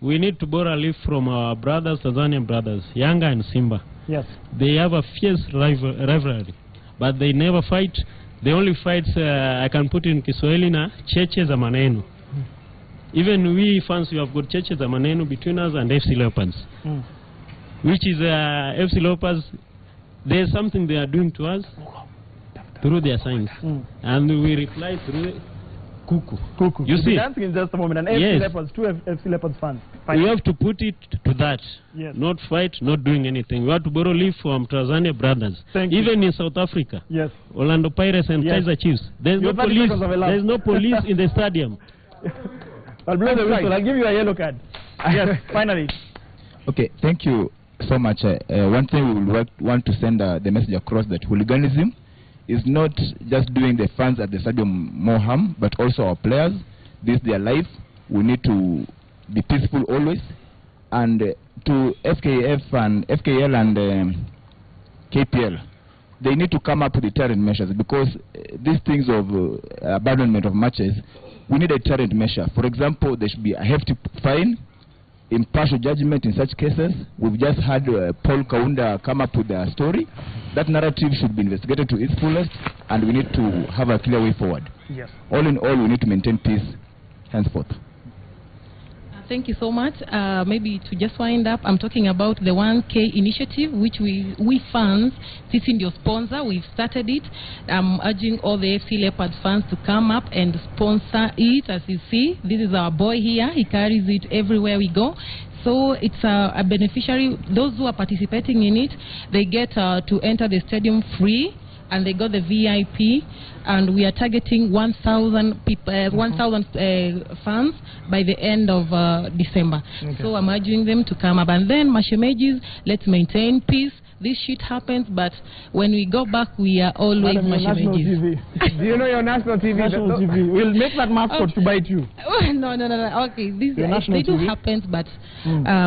We need to borrow a leaf from our brothers, Tanzanian brothers, Yanga and Simba. Yes. They have a fierce rivalry, but they never fight. The only fights I can put in Kiswahili na cheche za maneno. Even we fans, we have got cheche za maneno between us and FC Leopards. Which is FC Leopards, there's something they are doing to us through their signs. And we reply through Kuku. You see? Dancing in just a moment. And FC Leopards, two FC Leopards fans. We have to put it to that. Yes. Not fight, not doing anything. We have to borrow leave from Tanzania brothers. Even in South Africa. Yes. Orlando Pirates and Kaizer Chiefs. There's no police. There's no police in the stadium. I'll blow the whistle. I'll give you a yellow card. Yes, finally. Okay, thank you so much. One thing we will want to send the message across, that hooliganism is not just doing the fans at the stadium more harm, but also our players. This is their life. We need to be peaceful always. And to FKL and KPL, they need to come up with deterrent measures, because these things of abandonment of matches, we need a deterrent measure. For example, there should be a hefty fine, impartial judgment in such cases. We've just had Paul Kaunda come up with a story. That narrative should be investigated to its fullest, and we need to have a clear way forward. Yes. All in all, we need to maintain peace henceforth. Thank you so much. Maybe to just wind up, I'm talking about the 1K initiative, which we fans, this is your sponsor, we've started it. I'm urging all the FC Leopards fans to come up and sponsor it. As you see, this is our boy here. He carries it everywhere we go. So it's a beneficiary. Those who are participating in it, they get to enter the stadium free, and they got the VIP, and we are targeting 1,000 people, 1,000 fans by the end of December. Okay. So I'm urging them to come up. And then, Mashemejis, let's maintain peace. This shit happens, but when we go back, we are always Mashemejis. Do you know your national TV? National TV. We'll make that mascot to bite you. No. Okay, this they do happens, but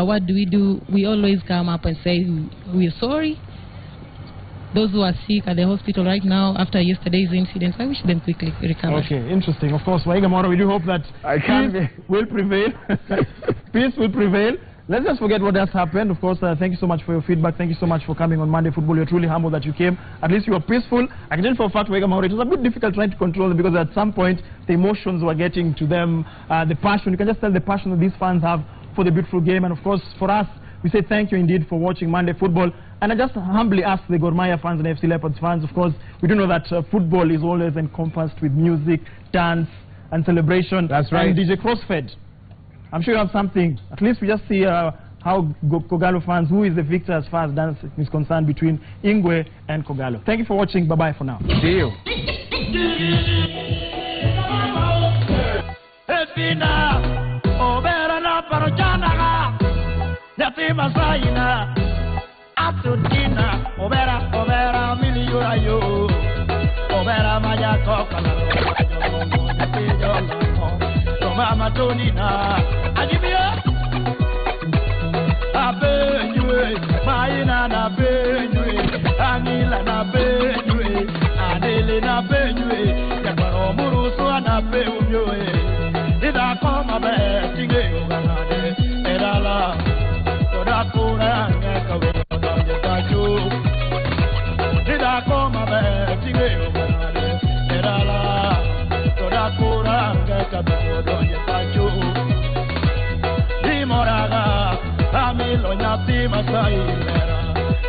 what do? We always come up and say we're sorry. Those who are sick at the hospital right now after yesterday's incidents, I wish them quickly recover. Okay, interesting. Of course, Waiga Mora, we do hope that peace will prevail. Peace will prevail. Let's just forget what has happened. Of course, thank you so much for your feedback. Thank you so much for coming on Monday Football. You're truly humble that you came. At least you were peaceful. I can tell for a fact, Waiga Mora, it was a bit difficult trying to control them, because at some point the emotions were getting to them. The passion, you can just tell the passion that these fans have for the beautiful game. And of course, for us, we say thank you indeed for watching Monday Football. And I just humbly ask the Gor Mahia fans and FC Leopards fans, of course, we do know that football is always encompassed with music, dance, and celebration. That's right. And DJ Crossfed, I'm sure you have something. At least we just see how Kogalo fans, who is the victor as far as dance is concerned between Ingwe and Kogalo. Thank you for watching. Bye-bye for now. See you. Atutina, obera, miliura yo, obera maya coca, mama tonina, adibia, abenue, maina na benue, anila na benue, adele na benue, yakaro murusu na benue, ida koma be, tinge ugangade, edala, toda kura ngekawe. Dida koma be tinge ogane erala toda kura ngeka donye pacho dimoraga amilo nyati masai mera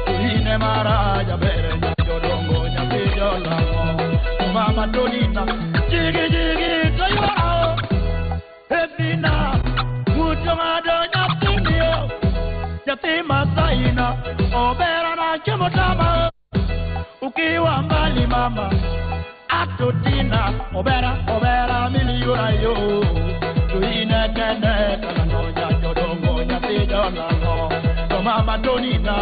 ine maraja bere nyodongo nyati jola mama donita jigi kayo efina mutonga do nyati mio nyati masai na obera na chemotama ukiwa mbali mama atutina obera miliura yo tuine kene kalano nya jodongo nya tijona no mama donina